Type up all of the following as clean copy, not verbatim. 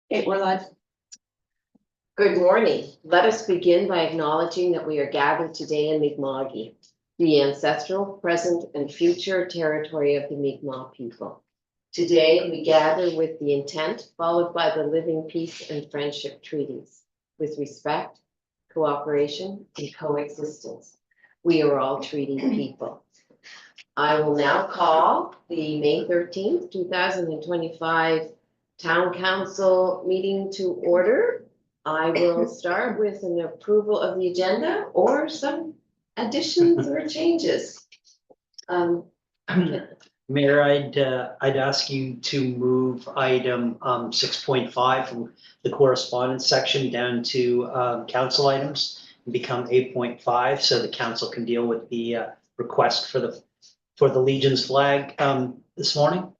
Okay, we're live. Good morning. Let us begin by acknowledging that we are gathered today in Mi'kma'ki, the ancestral, present, and future territory of the Mi'kmaq people. Today, we gather with the intent followed by the living peace and friendship treaties, with respect, cooperation, and coexistence. We are all treaty people. I will now call the May 13th, 2025 Town Council meeting to order. I will start with an approval of the agenda or some additions or changes. Mayor, I'd ask you to move item 6.5 from the correspondence section down to council items and become 8.5 so the council can deal with the request for the Legion's flag this morning.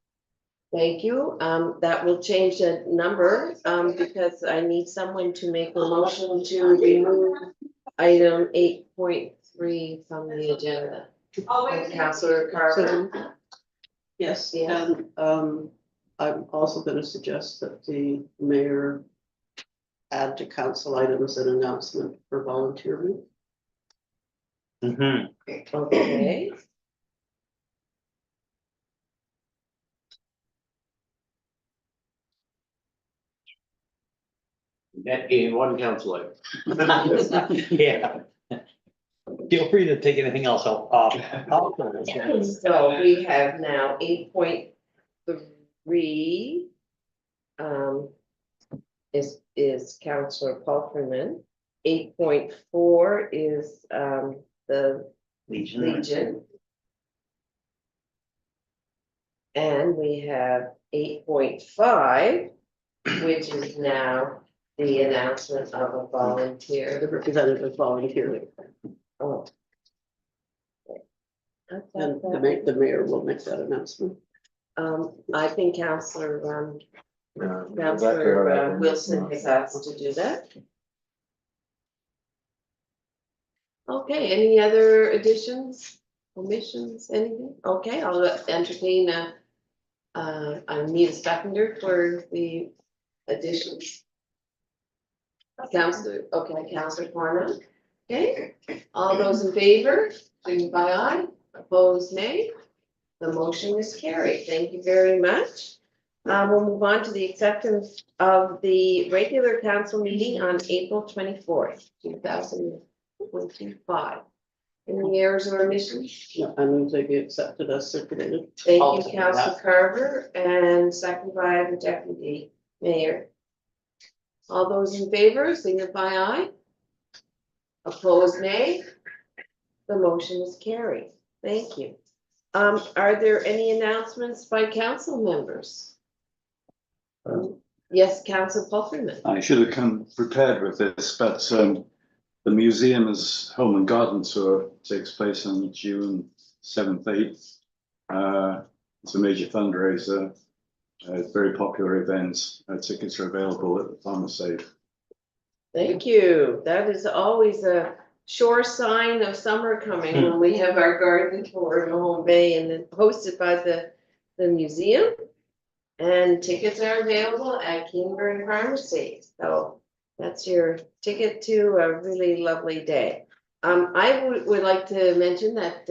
Thank you. That will change the number because I need someone to make a motion to remove item 8.3 from the agenda. Councillor Carver. Yes, Yes. and I'm also gonna suggest that the mayor add to council items an announcement for volunteer week. Okay. That being one councillor. Yeah. Feel free to take anything else off. So we have now 8.3 is Councillor Palfreyman. 8.4 is the Legion. And we have 8.5, which is now the announcement of a volunteer. The representative volunteer, Oh. and the mayor will make that announcement. I think Councillor Wilson has asked to do that. Okay, any other additions, omissions, anything? Okay, I'll entertain I need a seconder for the additions. Councillor Corner. Okay, all those in favor, signify by aye, opposed nay. The motion is carried. Thank you very much. We'll move on to the acceptance of the regular council meeting on April 24th, 2025. Any errors or omissions? No, I move they be accepted as circulated. Thank I'll you, second Councillor that. Carver, and second by the deputy mayor. All those in favor, signify aye. Opposed, nay. The motion is carried. Thank you. Are there any announcements by council members? Yes, Councillor Palfreyman. I should have come prepared with this, but the museum's home and garden tour takes place on June 7th, 8th. It's a major fundraiser, very popular event. Tickets are available at the Farmer Safe. Thank you. That is always a sure sign of summer coming when we have our garden tour in Mahone Bay and then hosted by the museum. And tickets are available at Keeneburn Pharmacy. So that's your ticket to a really lovely day. I would like to mention that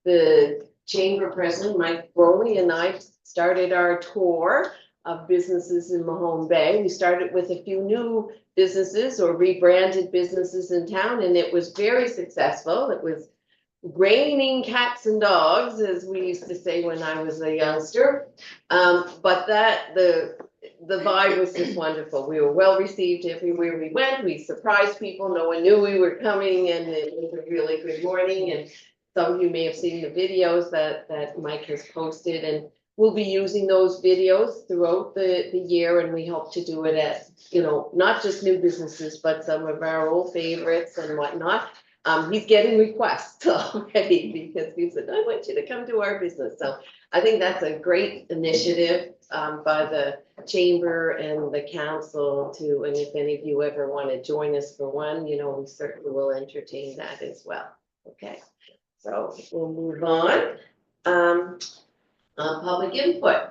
the chamber president, Mike Broley, and I started our tour of businesses in Mahone Bay. We started with a few new businesses or rebranded businesses in town, and it was very successful. It was raining cats and dogs, as we used to say when I was a youngster. But the vibe was just wonderful. We were well received everywhere we went. We surprised people. No one knew we were coming, and it was a really good morning. And some of you may have seen the videos that Mike has posted, and we'll be using those videos throughout the year, and we hope to do it at, not just new businesses, but some of our old favorites and whatnot. He's getting requests already because he said, I want you to come to our business. So I think that's a great initiative by the chamber and the council to, and if any of you ever want to join us for one, we certainly will entertain that as well. Okay, so we'll move on. Public input.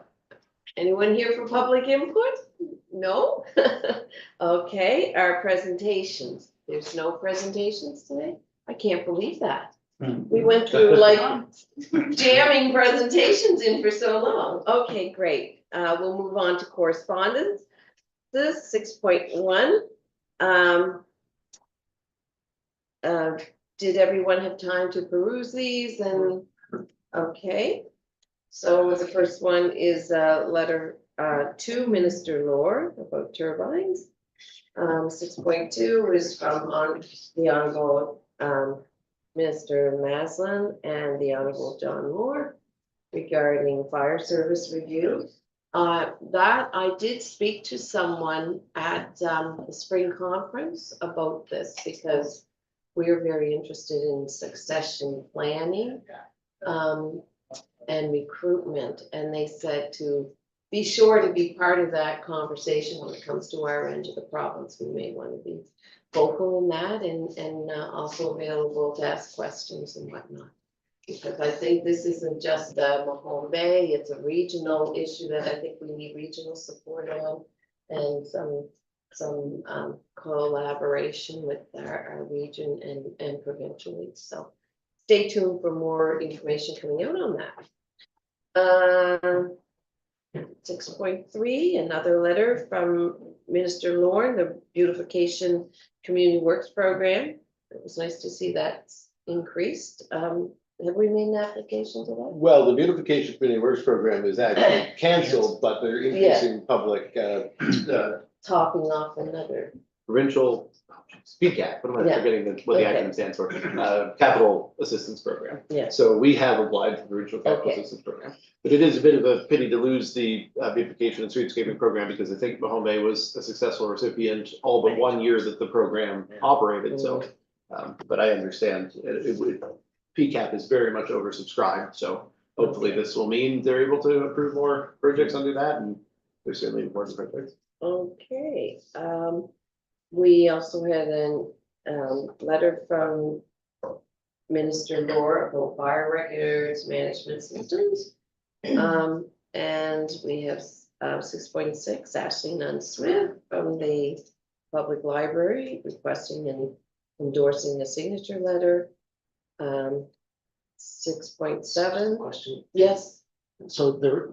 Anyone here for public input? No? Okay, our presentations. There's no presentations today? I can't believe that. We went through like jamming presentations in for so long. Okay, great. We'll move on to correspondence. This 6.1. Did everyone have time to peruse these and, okay. So the first one is a letter to Minister Lord about turbines. 6.2 is from the Honorable Minister Maslin and the Honorable John Moore regarding fire service review. That I did speak to someone at the spring conference about this because we are very interested in succession planning and recruitment. And they said to be sure to be part of that conversation when it comes to our end of the province. We may want to be vocal in that and also available to ask questions and whatnot. Because I think this isn't just Mahone Bay, it's a regional issue that I think we need regional support on and some collaboration with our region and provincially. So stay tuned for more information coming out on that. 6.3, another letter from Minister Lorne, the Beautification Community Works Program. It was nice to see that increased. Have we made an application to that? Well, the Beautification Community Works Program is actually canceled, but they're increasing public, Topping off another, provincial, PCAP, what am I Yeah. forgetting what the Okay. acronym stands for? Capital Assistance Program. yes, So we have applied for the Provincial Capital Okay. Assistance Program. But it is a bit of a pity to lose the beautification and streetscaping program because I think Mahone Bay was a successful recipient all but 1 year that the program operated, so. But I understand PCAP is very much oversubscribed, so hopefully this will mean they're able to approve more projects under that and they're certainly important projects. okay. We also had a letter from Minister Lore about fire records management systems. And we have 6.6, Ashley Nunn Smith from the Public Library requesting and endorsing a signature letter. 6.7, Question. yes, So there,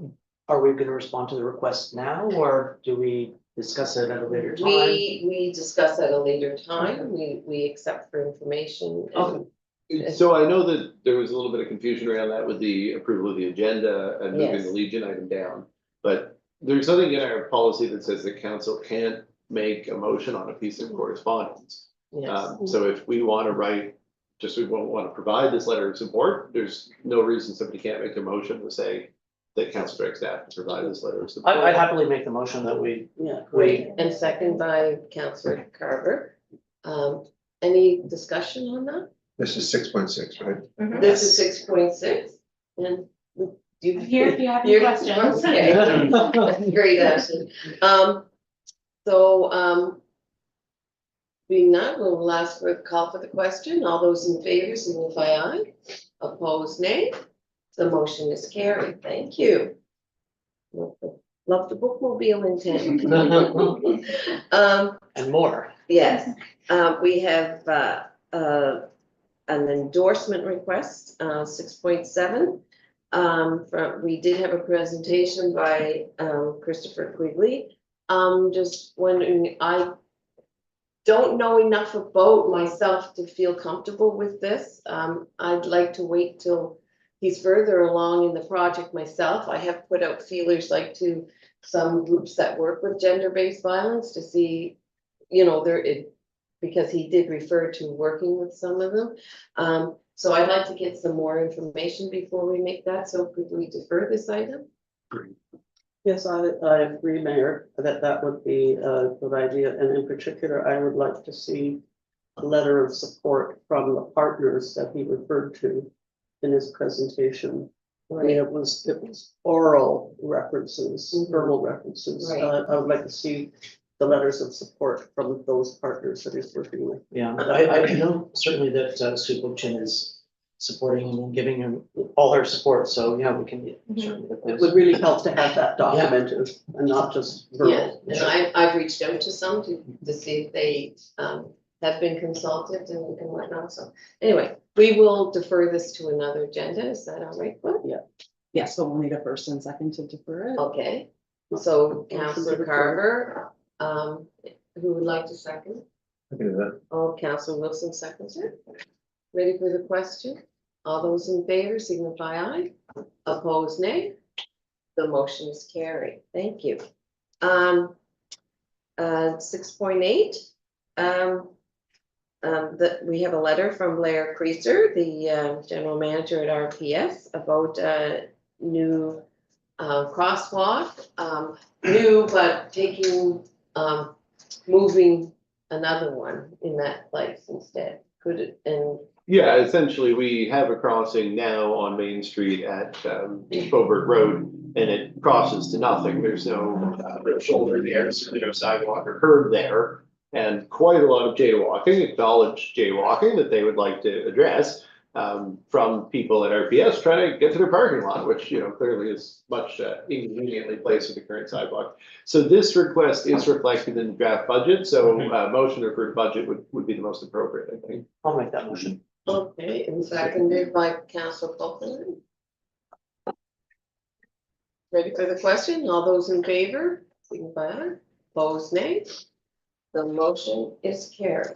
are we gonna respond to the request now, or do we discuss it at a later time? we discuss at a later time, we accept for information. and- So I know that there was a little bit of confusion around that with the approval of the agenda and moving the Yes. Legion item down. But there's something in our policy that says the council can't make a motion on a piece of correspondence. Yes, So if we want to write, just we won't want to provide this letter of support, there's no reason somebody can't make a motion to say that council direct staff to provide this letter of support. I'd happily make the motion that we, Yeah. and second by Councillor Carver. Any discussion on that? This is 6.6, right? This is 6.6, and you. Here if you have any You're- questions. Okay, that's great, Ashley. Being none, we'll ask for a call for the question. All those in favor signify aye. Opposed, nay. The motion is carried. Thank you. Love the bookmobile intent. and more. Yes, we have an endorsement request, 6.7. We did have a presentation by Christopher Quigley. Just wondering, I don't know enough about myself to feel comfortable with this. I'd like to wait till he's further along in the project myself. I have put out feelers like to some groups that work with gender-based violence to see, because he did refer to working with some of them. So I'd like to get some more information before we make that. So could we defer this item? Yes, I agree, Mayor, that would be a good idea, and in particular, I would like to see a letter of support from the partners that he referred to in his presentation. I mean, it was oral references, Mhm. verbal references. Right. I would like to see the letters of support from those partners that he's working with. Yeah, I know certainly that Sue Bookchin is supporting and giving him all her support, so, yeah, we can certainly get It those. would really help to have that documented and not just Yeah, verbal. and I've reached out to some to see if they, have been consulted and whatnot, so. Anyway, we will defer this to another agenda, is that all right? Cliff? Yes, so we'll need a first and second to defer it. Okay, so Motion to Councillor defer. Carver, who would like to second? I can do that. Oh, Councillor Wilson seconds it. Ready for the question? All those in favor signify aye. Opposed, nay. The motion is carried. Thank you. 6.8. That we have a letter from Blair Creaser, the general manager at RPS, about a new crosswalk. New, but taking, moving another one in that place instead. Could it, and Yeah, essentially, we have a crossing now on Main Street at Beaufort Road, and it crosses to nothing. There's no real shoulder there, so there's no sidewalk or curb there. And quite a lot of jaywalking, acknowledged jaywalking that they would like to address from people at RPS trying to get to their parking lot, which, you know, clearly is much inconveniently placed with the current sidewalk. So this request is reflected in the draft budget, so motion to approve budget would be the most appropriate, I think. I'll make that motion. okay, and seconded by Councillor Copeland. Ready for the question? All those in favor, signify aye. Opposed, nay. The motion is carried.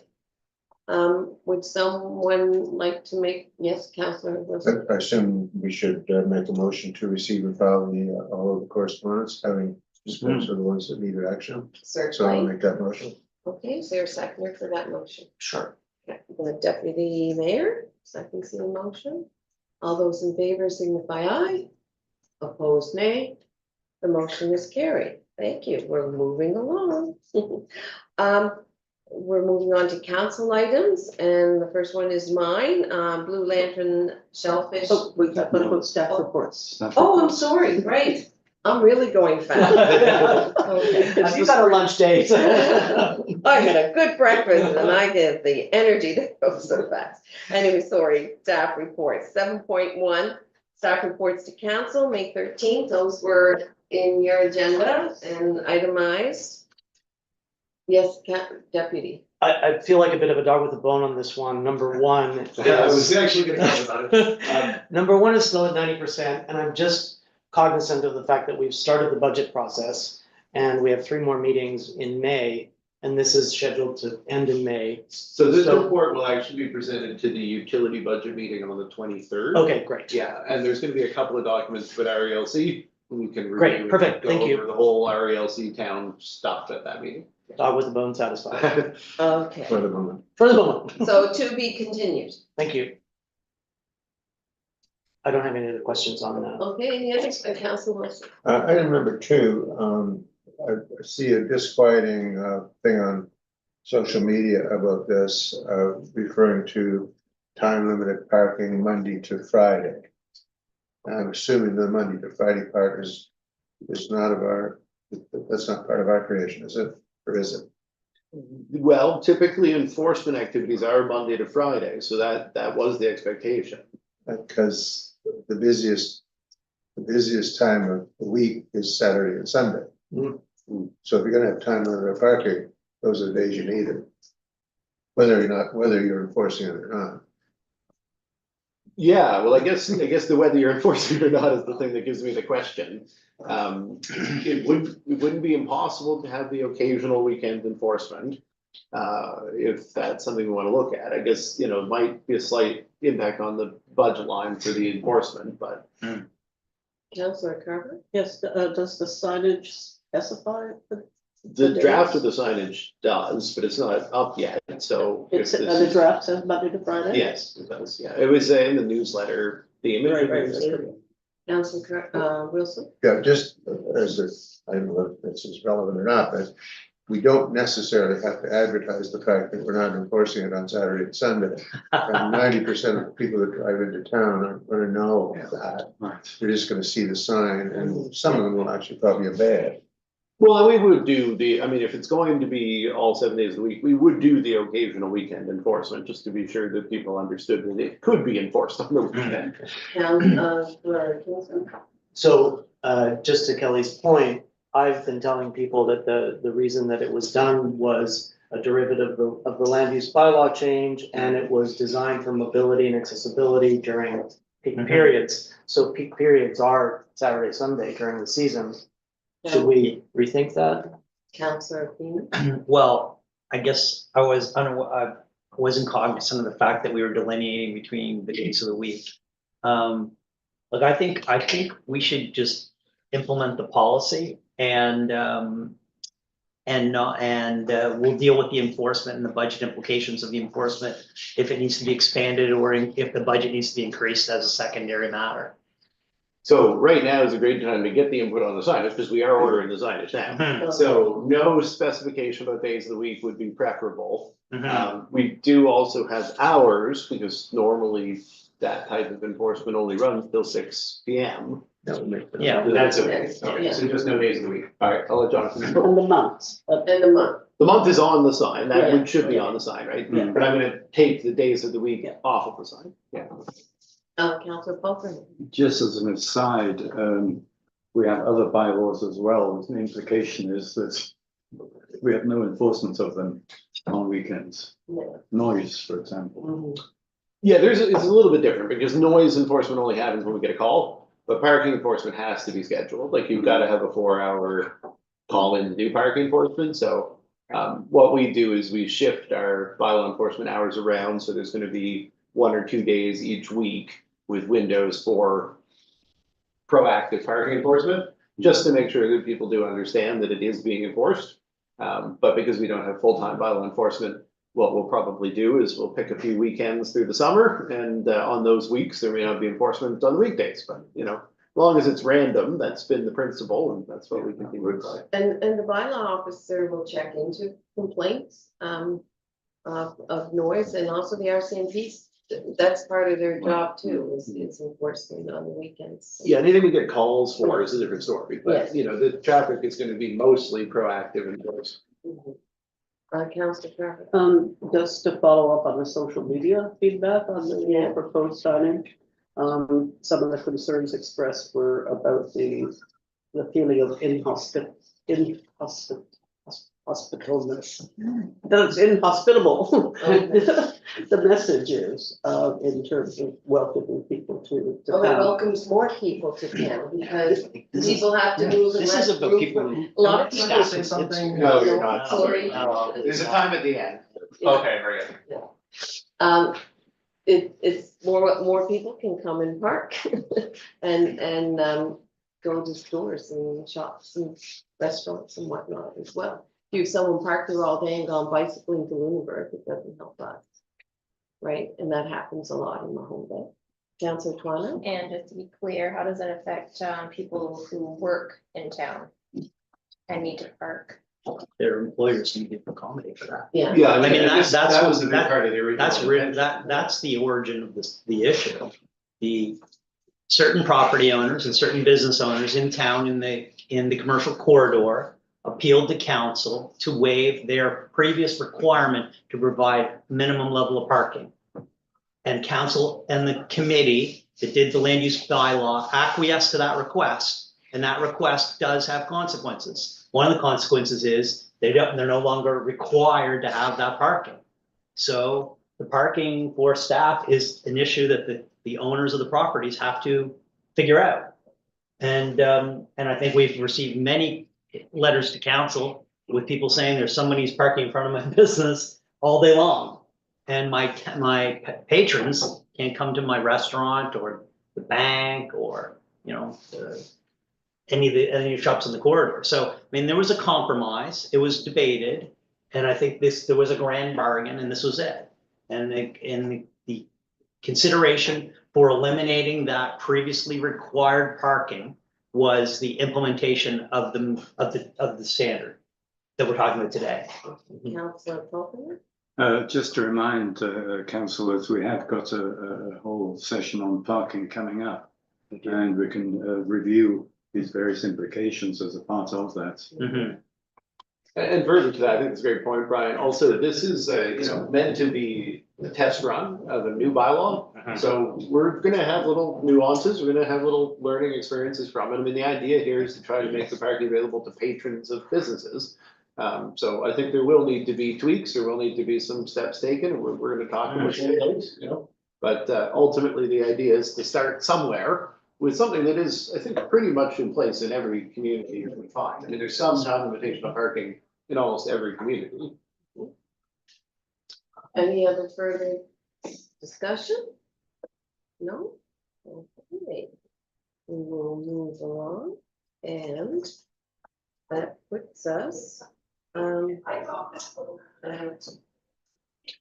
Would someone like to make, yes, Councillor Wilson? I assume we should make a motion to receive and file all of the correspondence, having disposed of the ones that needed action. So I'll Certainly. make that motion. Okay, is there a seconder for that motion? Sure. Okay, the deputy mayor, seconds the motion. All those in favor signify aye. Opposed, nay. The motion is carried. Thank you. We're moving along. We're moving on to council items, and the first one is mine, Blue Lantern Shellfish. Oh, we got to put staff reports. Oh, I'm sorry, right. I'm really going fast. Okay. You got a lunch date. I had a good breakfast and I get the energy to go so fast. Anyway, sorry, staff reports, 7.1, staff reports to council, May 13th, those were in your agenda and itemized. Yes, deputy. I feel like a bit of a dog with a bone on this one. Number one. I was actually gonna talk about it. Number one is still at 90%, and I'm just cognizant of the fact that we've started the budget process and we have 3 more meetings in May, and this is scheduled to end in May. So this So- report will actually be presented to the utility budget meeting on the 23rd. Okay, great. Yeah, and there's gonna be a couple of documents with RELC, we can review. Great, and perfect, go thank you. over the whole RELC town stuff at that meeting. Dog with a bone satisfied. Okay, For the moment. For the moment. so to be continued. Thank you. I don't have any other questions on that. Okay, any others, Council Wilson? Item number 2, I see a disquieting thing on social media about this, referring to time limited parking Monday to Friday. I'm assuming the Monday to Friday part is not of our, that's not part of our creation, is it? Or is it? Well, typically enforcement activities are Monday to Friday, so that was the expectation. Because the busiest time of the week is Saturday and Sunday. So if you're gonna have time limited parking, those are the days you need it. Whether you're enforcing it or not. Yeah, well, I guess the whether you're enforcing it or not is the thing that gives me the question. It wouldn't be impossible to have the occasional weekend enforcement. If that's something we wanna look at, I guess, you know, it might be a slight impact on the budget line for the enforcement, but. Councillor Carver? Yes, does the signage specify? The draft of the signage does, but it's not up yet, so. if It's, this the is- draft says Monday to Friday? Yes, it does, yeah, it was in the newsletter, the image. Right. Councillor Wilson? Yeah, just as I don't know if this is relevant or not, but we don't necessarily have to advertise the fact that we're not enforcing it on Saturday and Sunday. And 90% of the people that drive into town aren't gonna know that. Right. They're just gonna see the sign, and some of them will actually probably obey it. Well, we would do I mean, if it's going to be all 7 days of the week, we would do the occasional weekend enforcement, just to be sure that people understood that it could be enforced on the weekend. Kingston? So, just to Kelly's point, I've been telling people that the reason that it was done was a derivative of the land use bylaw change, and it was designed for mobility and accessibility during peak periods. So peak periods are Saturday, Sunday during the season. Should we rethink that? Councillor Keenan? Well, I guess I wasn't cognizant of the fact that we were delineating between the days of the week. Look, I think we should just implement the policy and we'll deal with the enforcement and the budget implications of the enforcement if it needs to be expanded or if the budget needs to be increased as a secondary matter. So right now is a great time to get the input on the signage, because we are ordering the signage now. So no specification about days of the week would be preferable. We do also have hours, because normally that type of enforcement only runs till 6 p.m. Yeah. That's okay. Okay, so just no days of the week. All right, I'll let Jonathan know. And the months, And the month. The month is on the sign, that Yeah. should be on the sign, right? Yeah. But I'm gonna take the days of the week Yeah. off of the sign. Yeah. Councillor Pulver? Just as an aside, we have other bylaws as well. The implication is that we have no enforcement of them on weekends. Noise, for example. Yeah, it's a little bit different, because noise enforcement only happens when we get a call, but parking enforcement has to be scheduled, like you've gotta have a 4-hour call in to do parking enforcement, so. What we do is we shift our bylaw enforcement hours around, so there's gonna be 1 or 2 days each week with windows for proactive parking enforcement, just to make sure that people do understand that it is being enforced. But because we don't have full-time bylaw enforcement, what we'll probably do is we'll pick a few weekends through the summer, and on those weeks, there may not be enforcement on the weekdays, but as long as it's random, that's been the principle, and that's what we continue by. And the bylaw officer will check into complaints of noise, and also the RCMP. That's part of their job too, is enforcement on the weekends. Yeah, anything we get calls for is a different story, Yes. but the traffic is gonna be mostly proactive and enforced. Councillor Crawford? just to follow up on the social media feedback on the proposed signage. Some of the concerns expressed were about the feeling of hospitalness. That it's inhospitable. The message is, in terms of welcoming people to Well, it town. welcomes more people to town, because people have to move and This less is about room people. for- A lot of people. No, you're not. Sorry. There's a time at the end. Yeah. Okay, very good. It's more people can come and park and go to stores and shops and restaurants and whatnot as well. If you have someone parked there all day and gone bicycling to Lunenburg, it doesn't help us. Right, and that happens a lot in Mahone Bay. Councillor Twana? And just to be clear, how does it affect people who work in town and need to park? Their employers need to accommodate for that. Yeah. Yeah, I mean, that that's was the big that- part of the original. That's the origin of the issue. The certain property owners and certain business owners in town in the commercial corridor appealed to council to waive their previous requirement to provide minimum level of parking. And council and the committee that did the land use bylaw acquiesced to that request, and that request does have consequences. One of the consequences is they're no longer required to have that parking. So the parking for staff is an issue that the owners of the properties have to figure out. And I think we've received many letters to council with people saying there's somebody who's parking in front of my business all day long. And my patrons can't come to my restaurant or the bank or, any of the shops in the corridor. So, I mean, there was a compromise, it was debated, and I think there was a grand bargain, and this was it. And the consideration for eliminating that previously required parking was the implementation of the standard that we're talking about today. Councillor Pulver? Just to remind councillors, we have got a whole session on parking coming up, and we can review these various implications as a part of that. Mhm. And further to that, I think it's a great point, Brian. Also, this is meant to be a test run of a new bylaw. So we're gonna have little nuances, we're gonna have little learning experiences from it. I mean, the idea here is to try to make the parking available to patrons of businesses. So I think there will need to be tweaks, there will need to be some steps taken, and we're gonna talk about those, But ultimately, the idea is to start somewhere with something that is, I think, pretty much in place in every community you can find. I mean, there's some time limitation on parking in almost every community. Any other further discussion? No? Okay. We will move along, and that puts us, at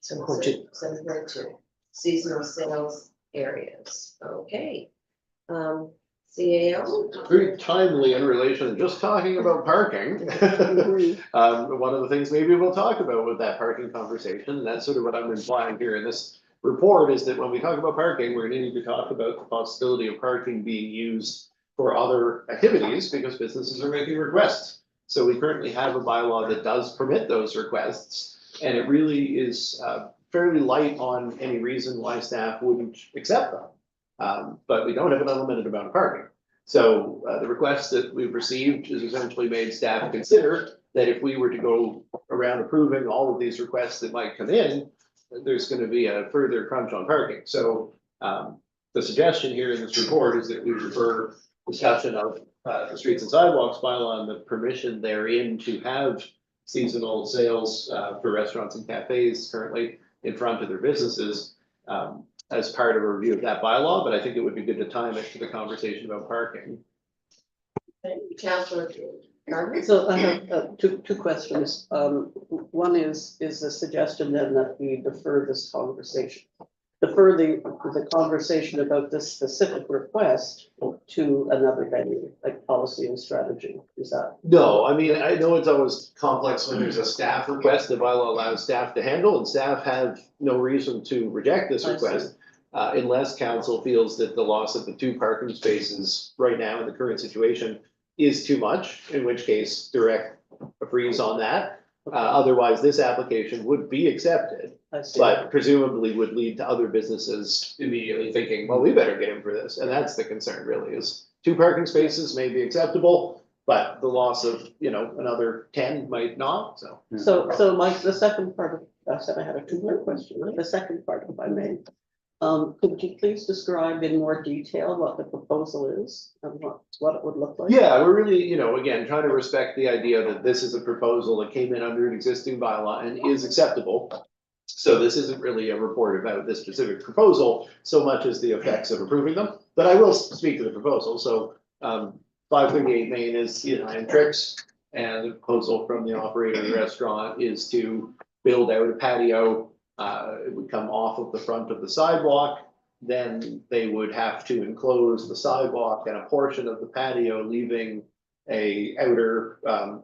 7.2, seasonal sales areas, okay. CAO? Very timely in relation to just talking about parking. One of the things maybe we'll talk about with that parking conversation, and that's sort of what I'm implying here in this report, is that when we talk about parking, we're gonna need to talk about the possibility of parking being used for other activities, because businesses are making requests. So we currently have a bylaw that does permit those requests, and it really is fairly light on any reason why staff wouldn't accept them. But we don't have an unlimited amount of parking. So the request that we've received is essentially made staff consider that if we were to go around approving all of these requests that might come in, there's going to be a further crunch on parking. So the suggestion here in this report is that we refer discussion of the streets and sidewalks bylaw and the permission therein to have seasonal sales for restaurants and cafes currently in front of their businesses as part of a review of that bylaw, but I think it would be good to time it to the conversation about parking. Councillor Gardner? So I have two questions. One is the suggestion then that we defer this conversation. Defer the conversation about this specific request to another venue, like policy and strategy. Is that? No, I mean, I know it's always complex when there's a staff request, the bylaw allows staff to handle, and staff have no reason to reject this I see. request. Unless council feels that the loss of the 2 parking spaces right now in the current situation is too much, in which case direct a freeze on that. Otherwise, this application would be accepted, I see. but presumably would lead to other businesses immediately thinking, well, we better get in for this. And that's the concern really, is 2 parking spaces may be acceptable, but the loss of, another 10 might not, so. So Mike, the second part of, I said I had a two-part question, right? The second part, if I may. Could you please describe in more detail what the proposal is and what it would look like? Yeah, we're really, again, trying to respect the idea that this is a proposal that came in under an existing bylaw and is acceptable. So this isn't really a report about this specific proposal so much as the effects of approving them, but I will speak to the proposal. So 538 Main is and tricks, and the proposal from the operator of the restaurant is to build out a patio. It would come off of the front of the sidewalk, then they would have to enclose the sidewalk and a portion of the patio, leaving a outer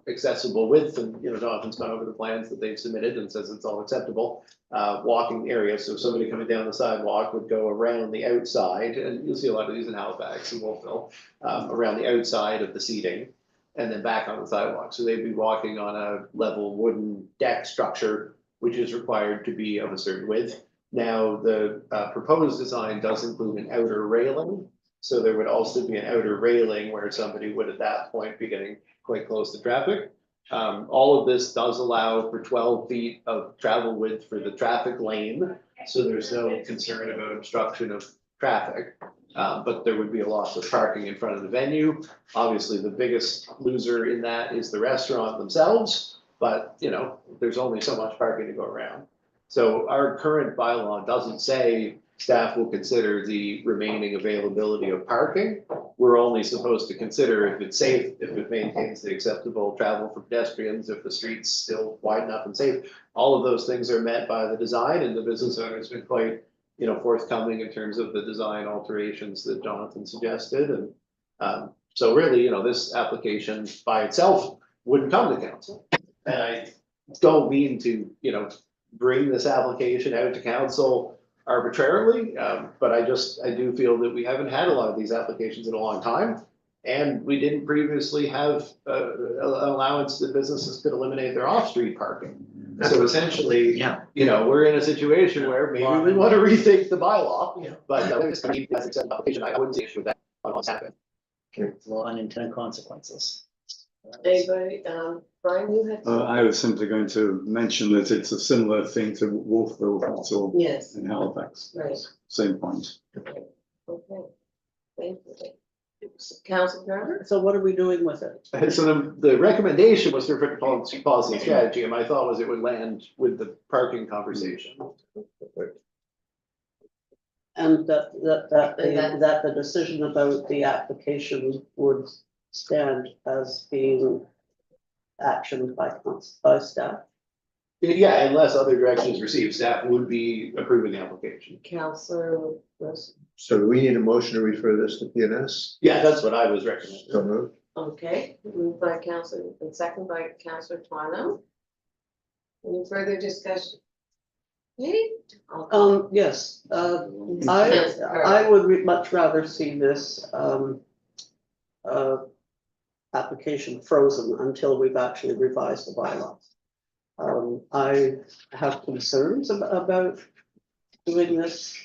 accessible width. And Jonathan's gone over the plans that they've submitted and says it's all acceptable walking area. So somebody coming down the sidewalk would go around the outside, and you'll see a lot of these in Halifax and Wolfville, around the outside of the seating and then back on the sidewalk. So they'd be walking on a level wooden deck structure, which is required to be of a certain width. Now, the proposed design does include an outer railing. So there would also be an outer railing where somebody would at that point be getting quite close to traffic. All of this does allow for 12 feet of travel width for the traffic lane. So there's no concern about obstruction of traffic. But there would be a loss of parking in front of the venue. Obviously, the biggest loser in that is the restaurant themselves. But, there's only so much parking to go around. So our current bylaw doesn't say staff will consider the remaining availability of parking. We're only supposed to consider if it's safe, if it maintains the acceptable travel for pedestrians, if the street's still wide enough and safe. All of those things are met by the design, and the business owner's been quite, forthcoming in terms of the design alterations that Jonathan suggested. And so really, this application by itself wouldn't come to council. And I don't mean to, bring this application out to council arbitrarily, but I do feel that we haven't had a lot of these applications in a long time. And we didn't previously have allowance that businesses could eliminate their off-street parking. So essentially, Yeah. you know, we're in a situation where maybe we want to rethink the bylaw, but it's gonna be, as I said, application, I wouldn't see issue with that on what's happening. Unintended consequences. Anybody, Brian, you had? I was simply going to mention that it's a similar thing to Wolfville, that's all, Yes, in Halifax, right, same point. okay. Thank you. Council Carter? So what are we doing with it? And so the recommendation was to refer to policy and strategy, and my thought was it would land with the parking conversation. And that And the decision about the application would stand as being actioned by staff. Yeah, unless other direction is received, staff would be approving the application. Counselor Wilson? So do we need a motion to refer this to PNS? Yeah, that's what I was recommending. So moved. Okay, moved by Counselor, and second by Counselor Twano. Any further discussion? Okay. Yes, Yes, I would much rather see this, application frozen until we've actually revised the bylaws. I have concerns about doing this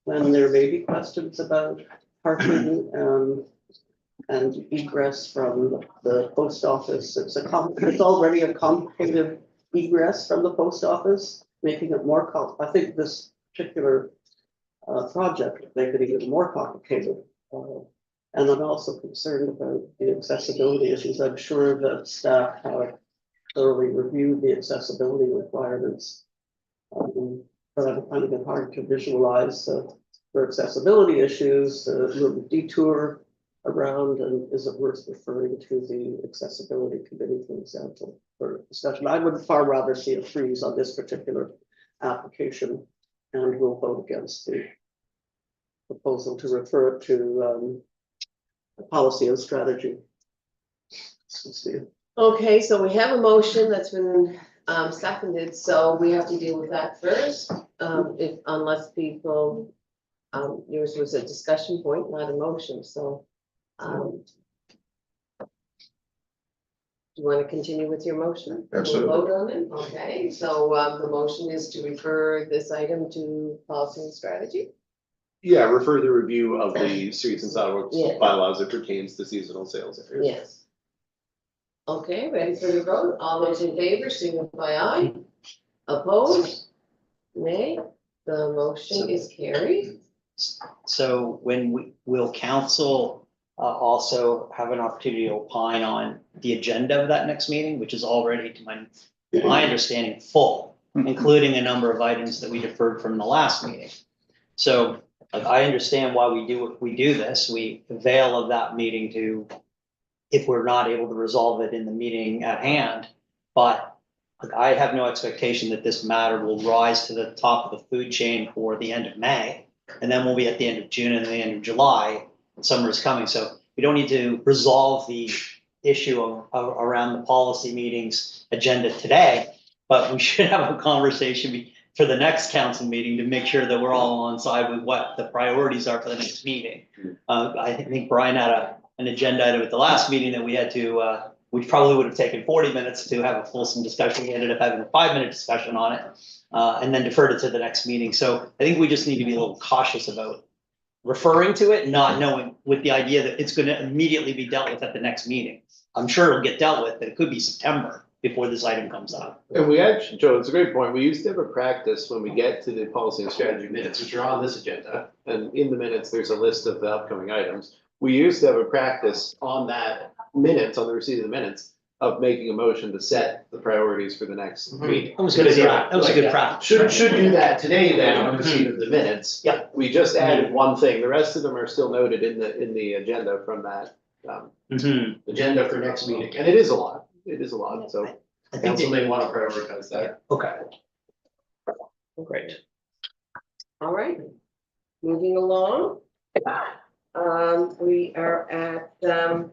when there may be questions about parking, and egress from the post office. It's already a complicated egress from the post office, making it more I think this particular project would make it even more complicated. And I'm also concerned about the accessibility issues. I'm sure that staff have thoroughly reviewed the accessibility requirements. But I'm finding it hard to visualize for accessibility issues, the detour around, and is it worth referring to the accessibility committee, for example, for discussion? I would far rather see a freeze on this particular application, and we'll vote against the proposal to refer it to policy and strategy. Okay, so we have a motion that's been seconded, so we have to deal with that first. Unless people, yours was a discussion point, not a motion, so. Do you want to continue with your motion? Absolutely. We'll vote on it, okay, so the motion is to refer this item to policy and strategy? Yeah, refer the review of the streets and sidewalks Yeah. bylaws that pertains to seasonal sales areas. Yes. Okay, ready for the vote? All those in favor, signify aye. Opposed? Nay, the motion is carried. So will council also have an opportunity to opine on the agenda of that next meeting, which is already, to my understanding, full, including a number of items that we deferred from the last meeting. So like, I understand why we do this. We avail of that meeting to, if we're not able to resolve it in the meeting at hand. But like, I have no expectation that this matter will rise to the top of the food chain for the end of May. And then we'll be at the end of June and the end of July, and summer is coming. So we don't need to resolve the issue around the policy meetings agenda today, but we should have a conversation for the next council meeting to make sure that we're all on side with what the priorities are for the next meeting. I think Brian had an agenda item at the last meeting that we had to, which probably would have taken 40 minutes to have a fulsome discussion. We ended up having a 5-minute discussion on it, and then deferred it to the next meeting. So I think we just need to be a little cautious about referring to it, not knowing, with the idea that it's going to immediately be dealt with at the next meeting. I'm sure it'll get dealt with, but it could be September before this item comes up. And we actually, Joe, it's a great point. We used to have a practice when we get to the policy and strategy minutes, which are on this agenda. And in the minutes, there's a list of the upcoming items. We used to have a practice on that minutes, on the receipt of the minutes, of making a motion to set the priorities for the next meeting. That was good practice. That was a good practice. Should do that today then on receipt of the minutes. Yeah. We just added one thing. The rest of them are still noted in the agenda from that agenda for next meeting. And it is a lot. It is a lot. So I think council may want to prioritize that. okay. Great. All right, moving along. We are at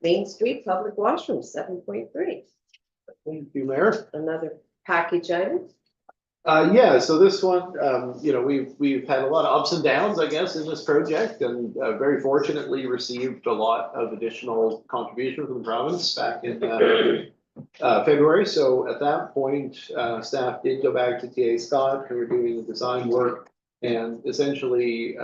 Main Street Public Washroom, 7.3. Thank you, Mayor. Another package item. Yeah, so this one, you know, we've had a lot of ups and downs, I guess, in this project, and very fortunately received a lot of additional contribution from the province back in February. So at that point, staff did go back to TA Scott, who were doing the design work, and essentially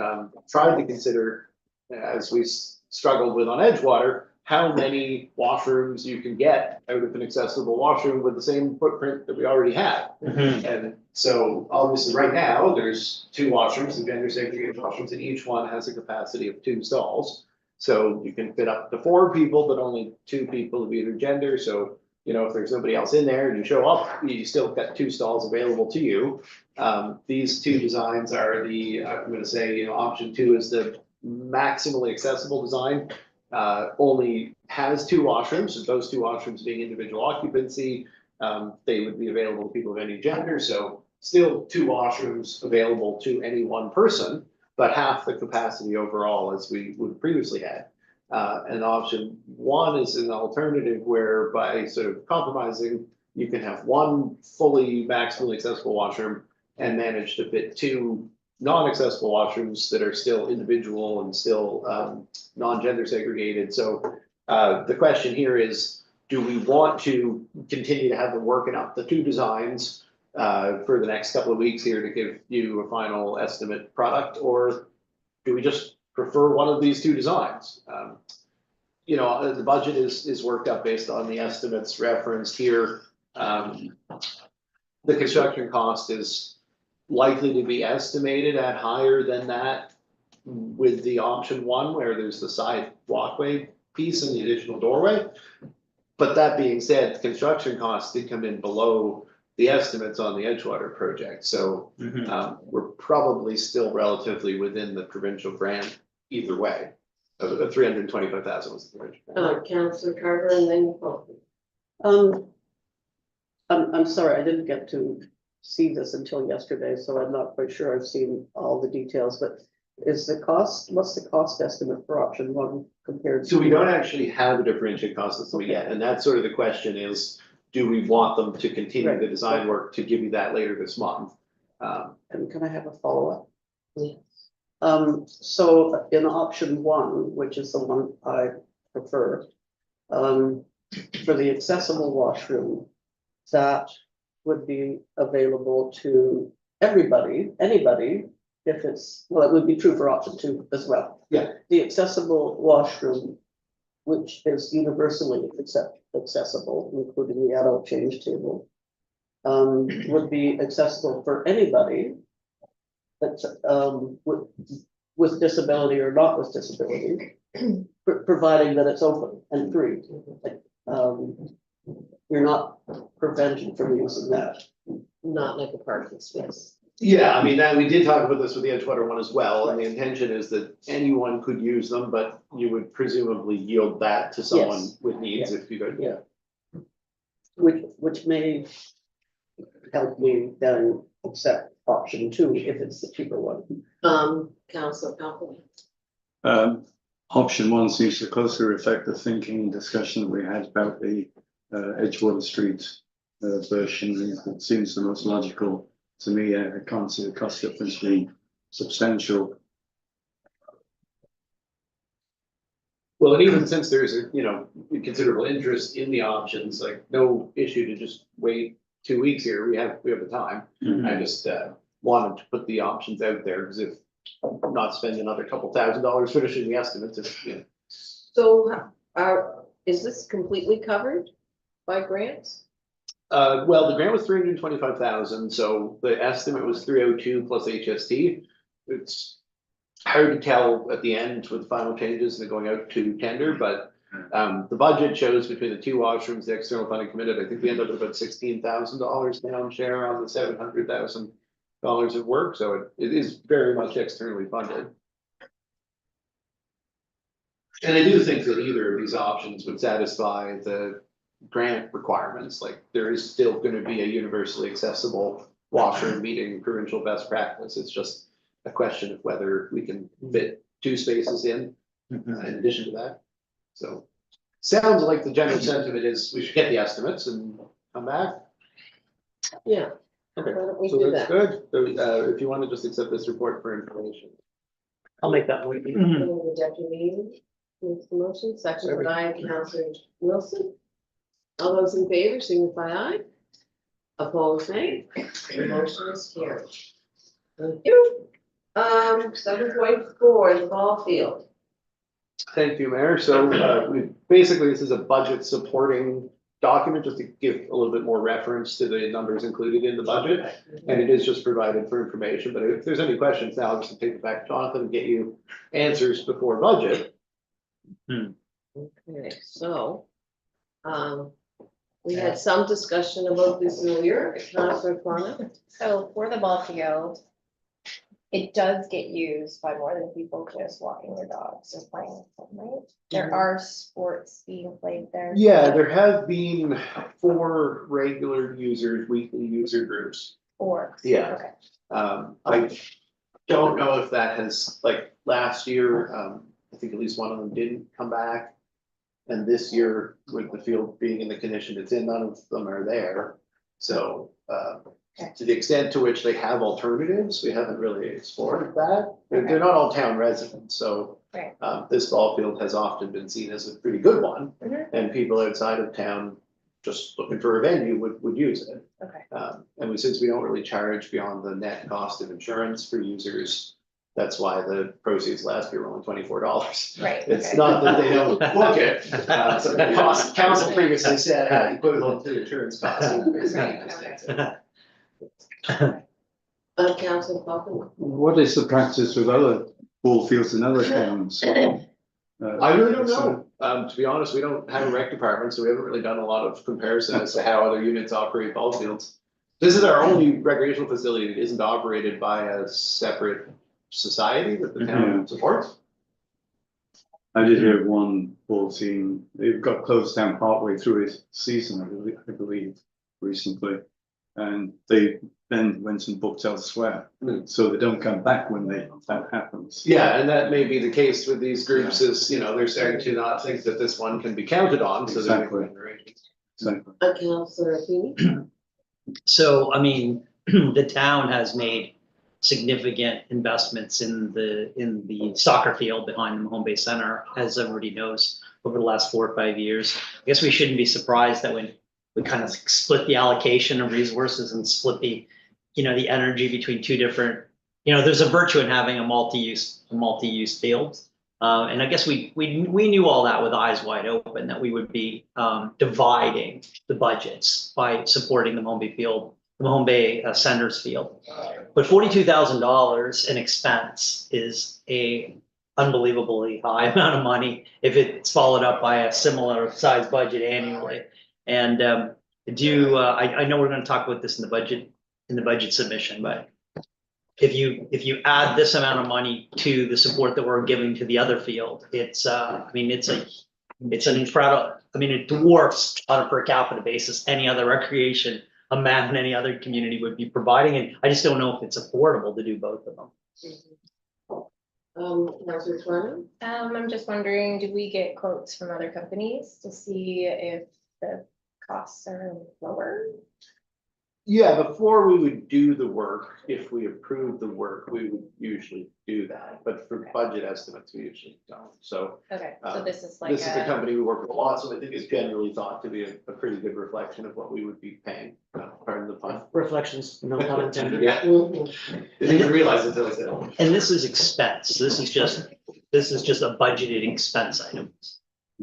tried to consider, as we struggled with on Edgewater, how many washrooms you can get out of an accessible washroom with the same footprint that we already have. And so obviously right now, there's 2 washrooms, the gender segregated washrooms, and each one has a capacity of 2 stalls. So you can fit up to 4 people, but only 2 people of either gender. So, you know, if there's nobody else in there and you show up, you still got 2 stalls available to you. These 2 designs are the, I'm gonna say, you know, option 2 is the maximally accessible design. Only has 2 washrooms, and those 2 washrooms being individual occupancy, they would be available to people of any gender, so still 2 washrooms available to any one person, but half the capacity overall as we would previously had. And option 1 is an alternative where by sort of compromising, you can have 1 fully maximally accessible washroom and manage to fit 2 non-accessible washrooms that are still individual and still non-gender segregated. So the question here is, do we want to continue to have them working up the 2 designs for the next couple of weeks here to give you a final estimate product, or do we just prefer one of these 2 designs? You know, the budget is worked up based on the estimates referenced here. The construction cost is likely to be estimated at higher than that with the option 1, where there's the side walkway piece and the additional doorway. But that being said, the construction costs did come in below the estimates on the Edgewater project. So we're probably still relatively within the provincial grant either way. 325,000 was the original. Councillor Carver and then Paul. I'm sorry, I didn't get to see this until yesterday, so I'm not quite sure I've seen all the details, but what's the cost estimate for option 1 compared to? So we don't actually have a differentiated cost estimate yet, and that's sort of the question is, do we want them to continue the design work to give you that later this month? And can I have a follow-up? Yes. So in option 1, which is the one I prefer, for the accessible washroom, that would be available to everybody, anybody, if it's, well, it would be true for option 2 as well. Yeah. The accessible washroom, which is universally accessible, including the adult change table, would be accessible for anybody that's with disability or not with disability, providing that it's open and free. You're not prevented from using that. Not like a parking space. Yeah, I mean, that, we did talk about this with the Edgewater one as well, and the intention is that anyone could use them, but you would presumably yield that to someone Yes. with needs if you could. Yeah. Which may help me then accept option 2 if it's the cheaper one. Councillor Calhoun. Option 1 seems to closely reflect the thinking and discussion that we had about the Edgewater Street version. It seems the most logical to me. I can't see the cost difference being substantial. Well, and even since there's a, you know, considerable interest in the options, like no issue to just wait 2 weeks here. We have the time. I just wanted to put the options out there because if not spend another couple $1,000 finishing the estimates, if, you know. So is this completely covered by grants? Well, the grant was 325,000, so the estimate was 302 plus HST. It's hard to tell at the end with the final changes and going out to tender, but the budget shows between the 2 washrooms, the external funding committed, I think we ended up with about $16,000 down share on the $700,000 of work, so it is very much externally funded. And I do think that either of these options would satisfy the grant requirements, like there is still gonna be a universally accessible washroom meeting provincial best practice. It's just a question of whether we can fit 2 spaces in addition to that. So sounds like the general sentiment is we should get the estimates and come back. Yeah. Okay, Why don't we so do that's that? good. So, if you want to just accept this report for information. I'll make that one. The deputy makes the motion, second by Councillor Wilson. All those in favor, signify aye. Opposed, nay. The motion is carried. Thank you. 7.4, the ball field. Thank you, Mayor. So, basically, this is a budget supporting document, just to give a little bit more reference to the numbers included in the budget. And it is just provided for information, but if there's any questions now, I'll just take it back to Jonathan and get you answers before budget. Okay, so, we had some discussion about this earlier, Councillor Plana. So for the ball field, it does get used by more than people just walking their dogs or playing with them, right? There are sports being played there. Yeah, there have been 4 regular users, weekly user groups. Or. Yeah. Okay. I don't know if that has, like, last year, I think at least one of them didn't come back. And this year, with the field being in the condition it's in, none of them are there. So, to the extent to which they have alternatives, we haven't really explored that. They're not all town residents, so. Right. This ball field has often been seen as a pretty good one. Mhm. And people outside of town just looking for a venue would use it. Okay. And since we don't really charge beyond the net cost of insurance for users, that's why the proceeds last year were only $24. Right. It's okay. not that they don't book it. So the council previously said equivalent to insurance costs. Councillor Plana. What is the practice with other ball fields in other towns? I really don't know. To be honest, we don't have a rec department, so we haven't really done a lot of comparison as to how other units operate ball fields. This is our only recreational facility that isn't operated by a separate society that the town supports. I did hear one ball team, it got closed down partway through its season, I believe, recently. And they then went and booked elsewhere, so they don't come back when that happens. Yeah, and that may be the case with these groups is, they're starting to not think that this one can be counted on, so they're making arrangements. Exactly. Councillor Feeney. So, I mean, the town has made significant investments in the soccer field behind the Mahone Bay Center, as everybody knows, over the last 4 or 5 years. I guess we shouldn't be surprised that when we kind of split the allocation of resources and split the energy between 2 different, there's a virtue in having a multi-use field. And I guess we knew all that with eyes wide open, that we would be dividing the budgets by supporting the Mahone Bay field, the Mahone Bay Center's field. But $42,000 in expense is a unbelievably high amount of money if it's followed up by a similar size budget annually. And I know we're going to talk about this in the budget submission, but if you add this amount of money to the support that we're giving to the other field, it's an incredible. I mean, it dwarfs on a per capita basis any other recreation a man in any other community would be providing, and I just don't know if it's affordable to do both of them. Councillor Plana. I'm just wondering, did we get quotes from other companies to see if the costs are lower? Yeah, before we would do the work, if we approve the work, we would usually do that, but for budget estimates, we usually don't, so. Okay, so this is like This is the company we work with a lot, so I think it's generally thought to be a pretty good reflection of what we would be paying, pardon the pun. Reflections, no pun intended. Yeah, didn't even realize it until I said it. And this is expense. This is just a budgeted expense item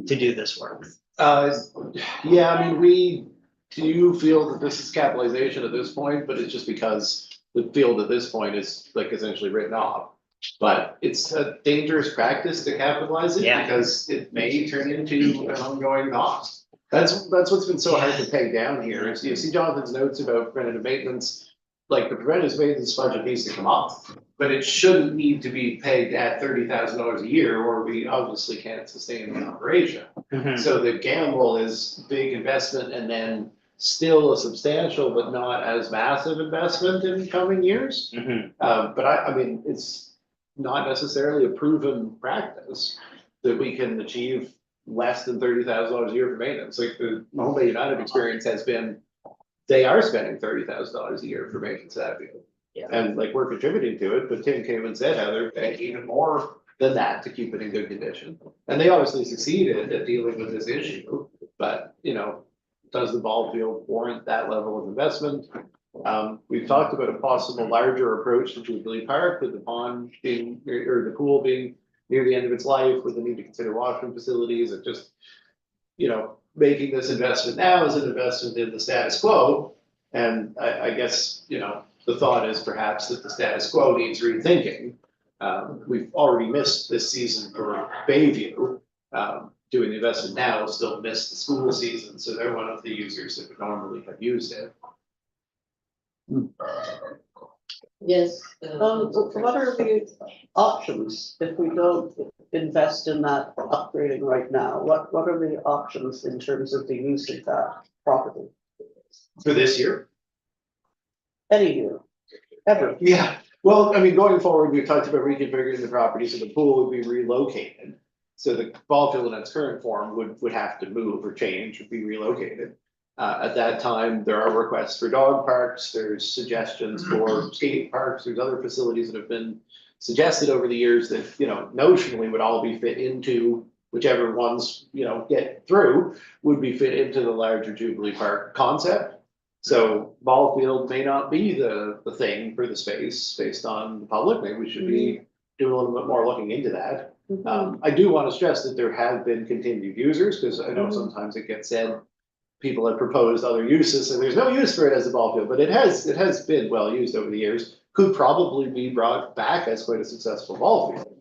to do this work. Yeah, I mean, we do feel that this is capitalization at this point, but it's just because the field at this point is like essentially written off. But it's a dangerous practice to capitalize it Yeah. because it may turn into an ongoing cost. That's what's been so hard to peg down here. Is you see Jonathan's notes about preventative maintenance, like the preventative maintenance budget needs to come up, but it shouldn't need to be pegged at $30,000 a year, or we obviously can't sustain the operation. So the gamble is big investment and then still a substantial but not as massive investment in coming years. But I mean, it's not necessarily a proven practice that we can achieve less than $30,000 a year for maintenance. Like the Mahone Bay United experience has been they are spending $30,000 a year for maintenance of that field. Yeah. And like, we're contributing to it, but Tim came and said how they're paying even more than that to keep it in good condition. And they obviously succeeded at dealing with this issue, but, you know, does the ball field warrant that level of investment? We've talked about a possible larger approach to Jubilee Park, with the pond being, or the pool being near the end of its life, with the need to consider washroom facilities, and just, you know, making this investment now is an investment in the status quo. And I guess, you know, the thought is perhaps that the status quo needs rethinking. We've already missed this season for Bayview. Doing the investment now will still miss the school season, so they're one of the users that would normally have used it. Yes. What are the options if we don't invest in that upgrading right now? What are the options in terms of the use of that property? For this year? Any year, ever? Yeah, well, I mean, going forward, we've talked about reconfiguring the property, so the pool would be relocated. So the ball field in its current form would have to move or change or be relocated. At that time, there are requests for dog parks, there's suggestions for skate parks, there's other facilities that have been suggested over the years that, you know, notionally would all be fit into whichever ones, you know, get through, would be fit into the larger Jubilee Park concept. So ball field may not be the thing for the space based on the public, maybe we should be doing a little bit more looking into that. I do want to stress that there have been continued users, because I know sometimes it gets said, people have proposed other uses, and there's no use for it as a ball field, but it has been well used over the years, could probably be brought back as quite a successful ball field.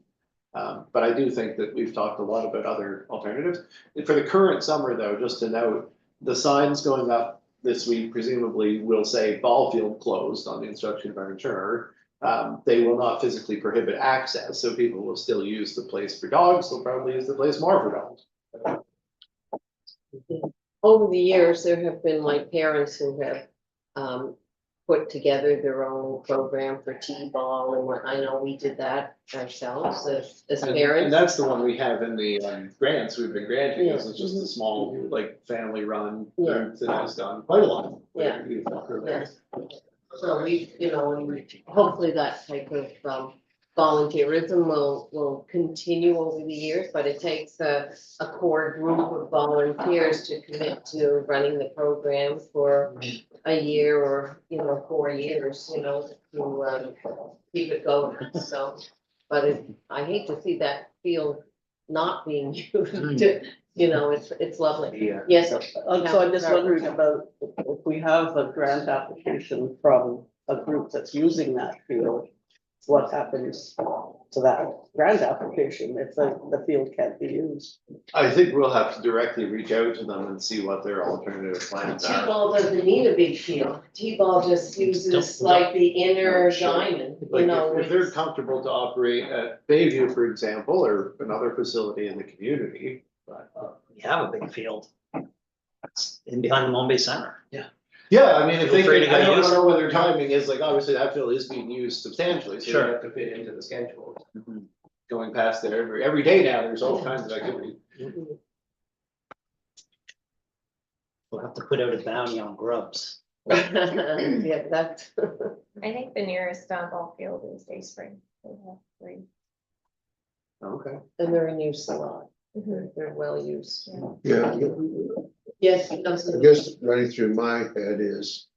But I do think that we've talked a lot about other alternatives. And for the current summer though, just to note, the signs going up this week presumably will say ball field closed on the instruction of our insurer. They will not physically prohibit access, so people will still use the place for dogs, they'll probably use the place more for dogs. Over the years, there have been like parents who have put together their own program for T-ball, and what, I know we did that ourselves as And parents. that's the one we have in the grants we've been granting, Yeah. this is just a small, like, family run Yeah. group that has done quite a lot. Yeah. Yeah. So we, you know, and hopefully that type of volunteerism will continue over the years, but it takes a core group of volunteers to commit to running the program for a year or, you know, 4 years, you know, to keep it going, so. But I hate to see that field not being used, you know, it's lovely. Yeah. Yes. So I'm just wondering about if we have a grant application from a group that's using that field, what happens to that grant application if the field can't be used? I think we'll have to directly reach out to them and see what their alternative plans are. T-ball doesn't need a big field. T-ball just uses like the inner diamond, you Like, know. if they're it's- comfortable to operate at Bayview, for example, or another facility in the community, but. We have a big field. It's in behind the Mombay Center. Yeah, I mean, if Feel they free can, to I go don't use know whether timing is, like, obviously that field is being used substantially, so Sure. you have to fit into the schedule. Going past there every day now, there's all kinds of activity. We'll have to put out a bounty on grubs. Yeah, that's. I think the nearest ball field is Day Spring. They have 3. Okay. And they're in use a lot. They're well used. Yeah, Yes, I absolutely. guess running through my head is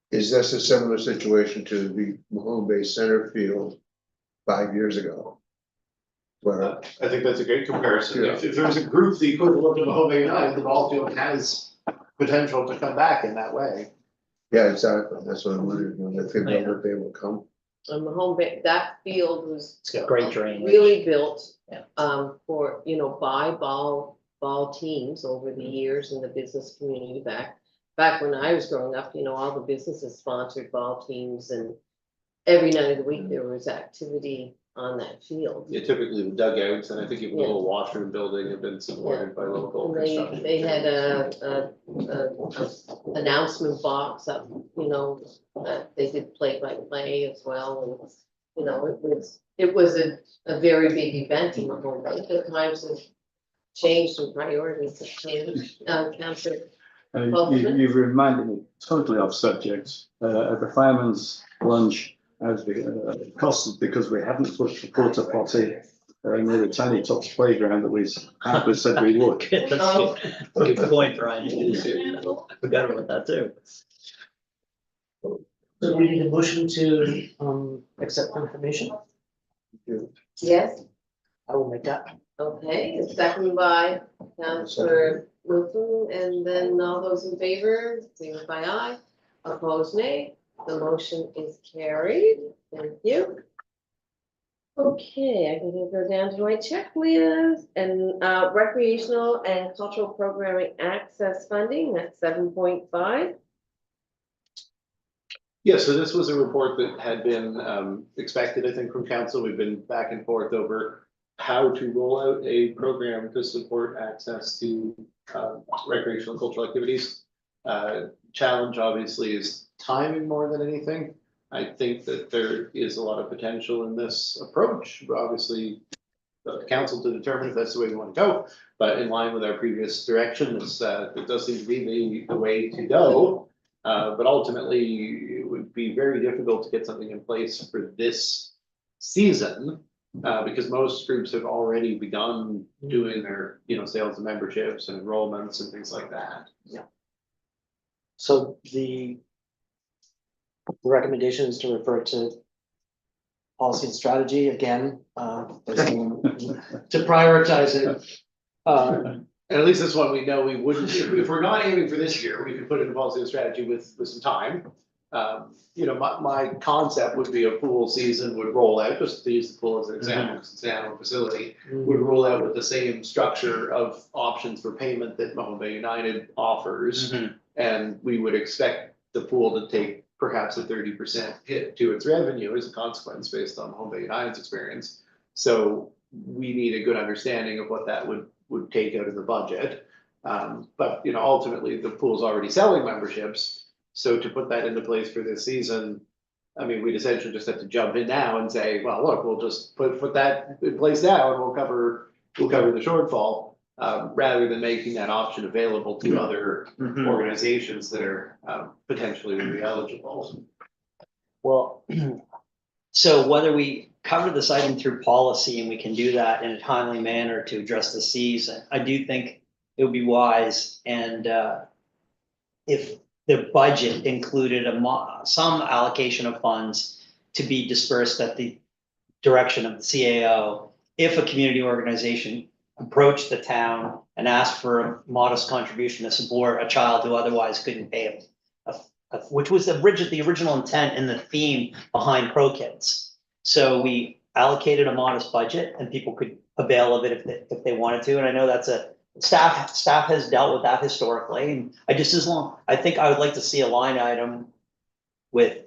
this a similar situation to the Mahone Bay Center field 5 years ago? Where, I think that's a great comparison. Yeah. If there's a group the equivalent of the Hobay United, the ball field has potential to come back in that way. yeah, exactly, that's what I'm wondering, when they think that they will come. On the home, that field was It's got great drainage. really built, Yeah. for, you know, by ball teams over the years in the business community back when I was growing up, you know, all the businesses sponsored ball teams, and every night of the week there was activity on that field. Yeah, typically the dugouts, and I think even the little washroom building have been supported by local And construction. they had a announcement box up, you know, that they did play-by-play as well, and, you know, it was a very big event in the whole, but the times have changed and priorities have changed, Counselor. You've reminded me totally off subject. At the fireman's lunch, as the cost because we haven't put the porta potty near the Tiny Tots playground that we said we would. Good, that's good. Good point, Brian. I forgot about that too. So we need a motion to, accept information. Yes, I will make that. okay, it's seconded by Councillor Wilson, and then all those in favor, signify aye. Opposed, nay. The motion is carried. Thank you. Okay, I'm gonna go down to my checklist and recreational and cultural programming access funding, that's 7.5. Yeah, so this was a report that had been expected, I think, from council. We've been back and forth over how to roll out a program to support access to recreational and cultural activities. Challenge obviously is timing more than anything. I think that there is a lot of potential in this approach, but obviously the council to determine if that's the way we want to go. But in line with our previous direction, it does seem to be the way to go. But ultimately, it would be very difficult to get something in place for this season. Because most groups have already begun doing their, sales and memberships and enrollments and things like that. So the recommendation is to refer to policy and strategy again, to prioritize it. And at least this one, we know we wouldn't, if we're not aiming for this year, we could put in a policy and strategy with some time. My concept would be a pool season would roll out, just to use the pool as an example, because it's an animal facility, would roll out with the same structure of options for payment that Mahone Bay United offers. And we would expect the pool to take perhaps a 30% hit to its revenue as a consequence based on Mahone Bay United's experience. So we need a good understanding of what that would take out of the budget. But ultimately the pool's already selling memberships. So to put that into place for this season, I mean, we'd essentially just have to jump in now and say, well, look, we'll just put that in place now and we'll cover the shortfall. Rather than making that option available to other organizations that are potentially would be eligible. Well, so whether we cover this item through policy and we can do that in a timely manner to address the season, I do think it would be wise. And if the budget included some allocation of funds to be dispersed at the direction of the CAO, if a community organization approached the town and asked for a modest contribution to support a child who otherwise couldn't pay, which was the original intent and the theme behind Pro Kids. So we allocated a modest budget and people could avail of it if they wanted to. And I know that's staff has dealt with that historically. And I think I would like to see a line item with,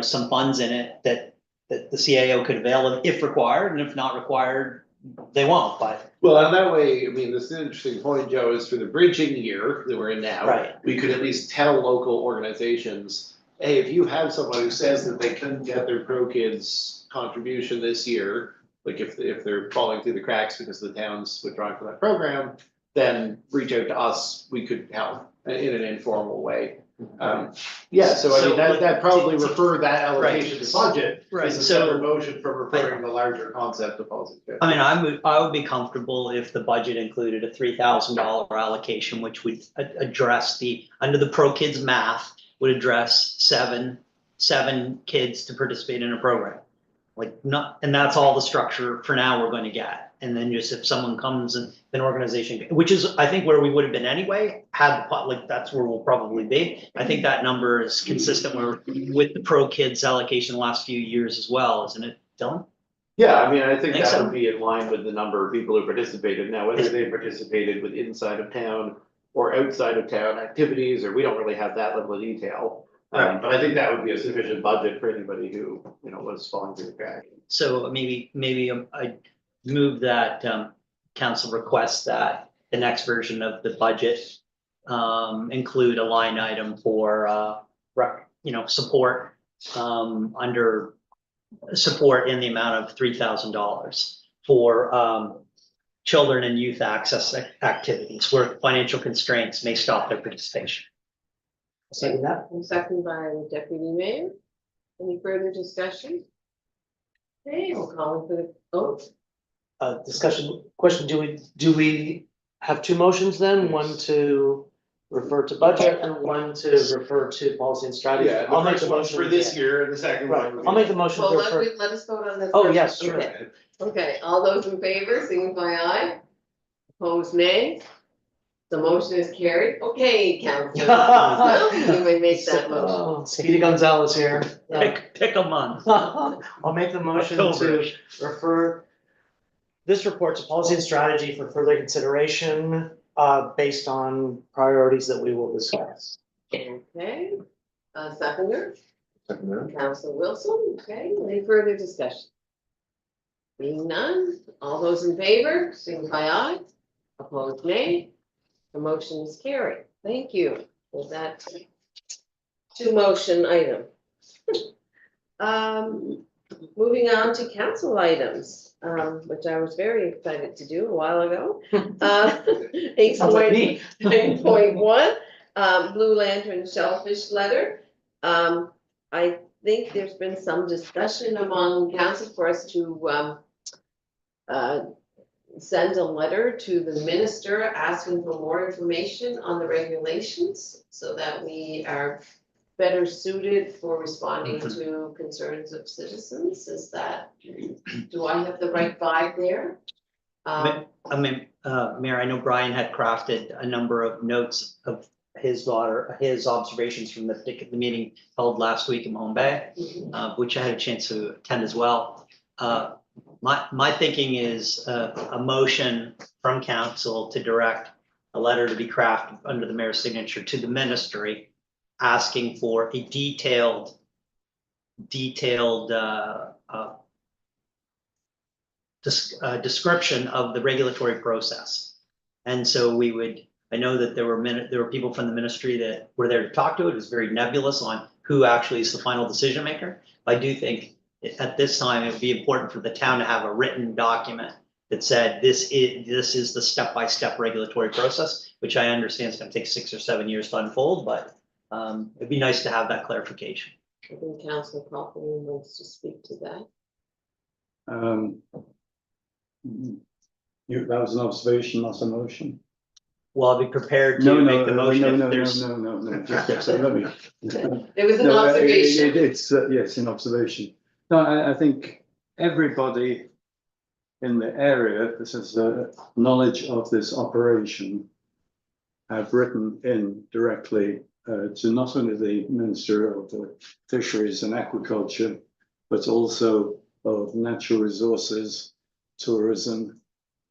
some funds in it that the CAO could avail of if required, and if not required, they won't. But well, and that way, I mean, this is an interesting point, Joe, is for the bridging year that we're in now, right, we could at least tell local organizations, hey, if you have someone who says that they couldn't get their Pro Kids contribution this year, like if they're falling through the cracks because the town's withdrawing from that program, then reach out to us, we could help in an informal way. So I mean, that probably refer that allocation to budget. Right. Is a separate motion from referring the larger concept of policy. I mean, I would be comfortable if the budget included a $3,000 allocation, which would address under the Pro Kids math, would address seven kids to participate in a program. And that's all the structure for now we're going to get. And then just if someone comes and an organization, which is, I think, where we would have been anyway, that's where we'll probably be. I think that number is consistent with the Pro Kids allocation the last few years as well, isn't it, Dylan? Yeah, I mean, I think that so. would be in line with the number of people who participated. Now, whether they participated with inside of town or outside of town activities, or we don't really have that level of detail. But I think that would be a sufficient budget for anybody who, was falling through the cracks. So maybe I move that council requests that the next version of the budget include a line item for support under support in the amount of $3,000 for children and youth access activities where financial constraints may stop their participation. Second that. And second by Deputy Mayor. Any further discussion? Okay, we'll call for the vote. Discussion, question, do we have two motions then? One to refer to budget and one to refer to policy and strategy? Yeah, I'll the make first the one's motion. for this year, and the second Right, one. I'll make the motion to Well, refer. let us vote on this. Oh, first. yes, sure. Okay. Okay, all those in favor, signify aye. Opposed, nay. The motion is carried. Okay, Councilor. Well, you may make that motion. Oh, Speedy Gonzalez here. Pick a month. I'll make the motion to October-ish. refer this report to policy and strategy for further consideration, based on priorities that we will discuss. Okay, seconder, Second that. Councilor Wilson, okay, any further discussion? Being none, all those in favor, signify aye. Opposed, nay. The motion is carried. Thank you for that two motion item. Moving on to council items, which I was very excited to do a while ago. Sounds like me. 8.1, Blue Lantern Shellfish Letter. I think there's been some discussion among council for us to send a letter to the minister asking for more information on the regulations so that we are better suited for responding to concerns of citizens. Is that, do I have the right vibe there? I mean, Mayor, I know Brian had crafted a number of notes of his observations from the meeting held last week in Mahone Bay, which I had a chance to attend as well. My thinking is a motion from council to direct a letter to be crafted under the mayor's signature to the ministry, asking for a detailed description of the regulatory process. And so we would, I know that there were people from the ministry that were there to talk to it. It was very nebulous on who actually is the final decision maker. I do think at this time, it would be important for the town to have a written document that said, this is the step-by-step regulatory process, which I understand is gonna take 6 or 7 years to unfold, but it'd be nice to have that clarification. I think Councilor Kaufman wants to speak to that. That was an observation, not a motion. Well, I'll be prepared No, to no, make the motion if no, there's. no, just let me. It was an No, observation. It's, yes, an observation. No, I think everybody in the area, this is knowledge of this operation, have written in directly to not only the Minister of the Fisheries and Aquaculture, but also of Natural Resources, Tourism,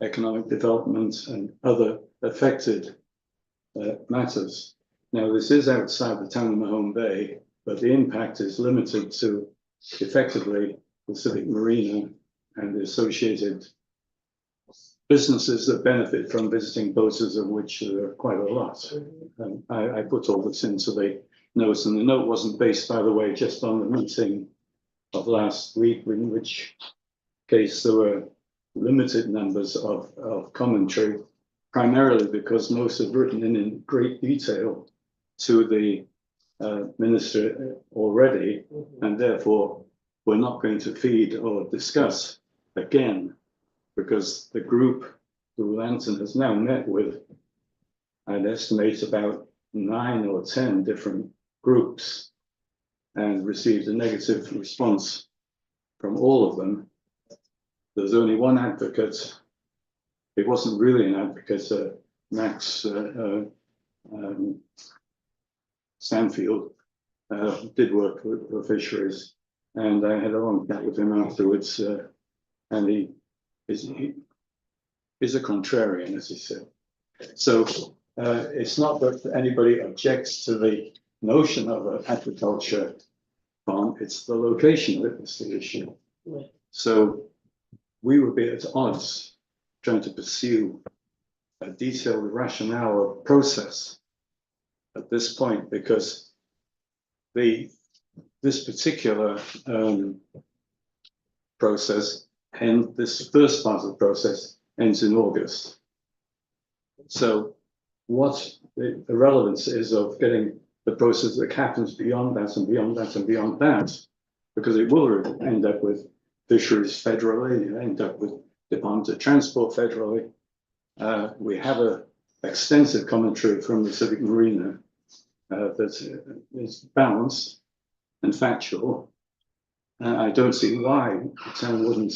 Economic Development, and other affected matters. Now, this is outside the town of Mahone Bay, but the impact is limited to effectively the Civic Marina and the associated businesses that benefit from visiting boaters, of which there are quite a lot. I put all this into the notes, and the note wasn't based, by the way, just on the meeting of last week, in which case there were limited numbers of commentary, primarily because most have written in great detail to the minister already, and therefore we're not going to feed or discuss again, because the group Blue Lantern has now met with, I'd estimate about 9 or 10 different groups, and received a negative response from all of them. There's only one advocate. It wasn't really an advocate, Max Stanfield did work for fisheries, and I had a long chat with him afterwards, and he is a contrarian, as he said. So it's not that anybody objects to the notion of an agriculture farm, it's the location of it that's the issue. Right. So we would be at odds trying to pursue a detailed rationale of process at this point, because this particular process, and this first part of the process, ends in August. So what the relevance is of getting the process that happens beyond that and beyond that and beyond that, because it will end up with fisheries federally, you end up with Department of Transport federally. We have a extensive commentary from the Civic Marina that is balanced and factual. I don't see why the town wouldn't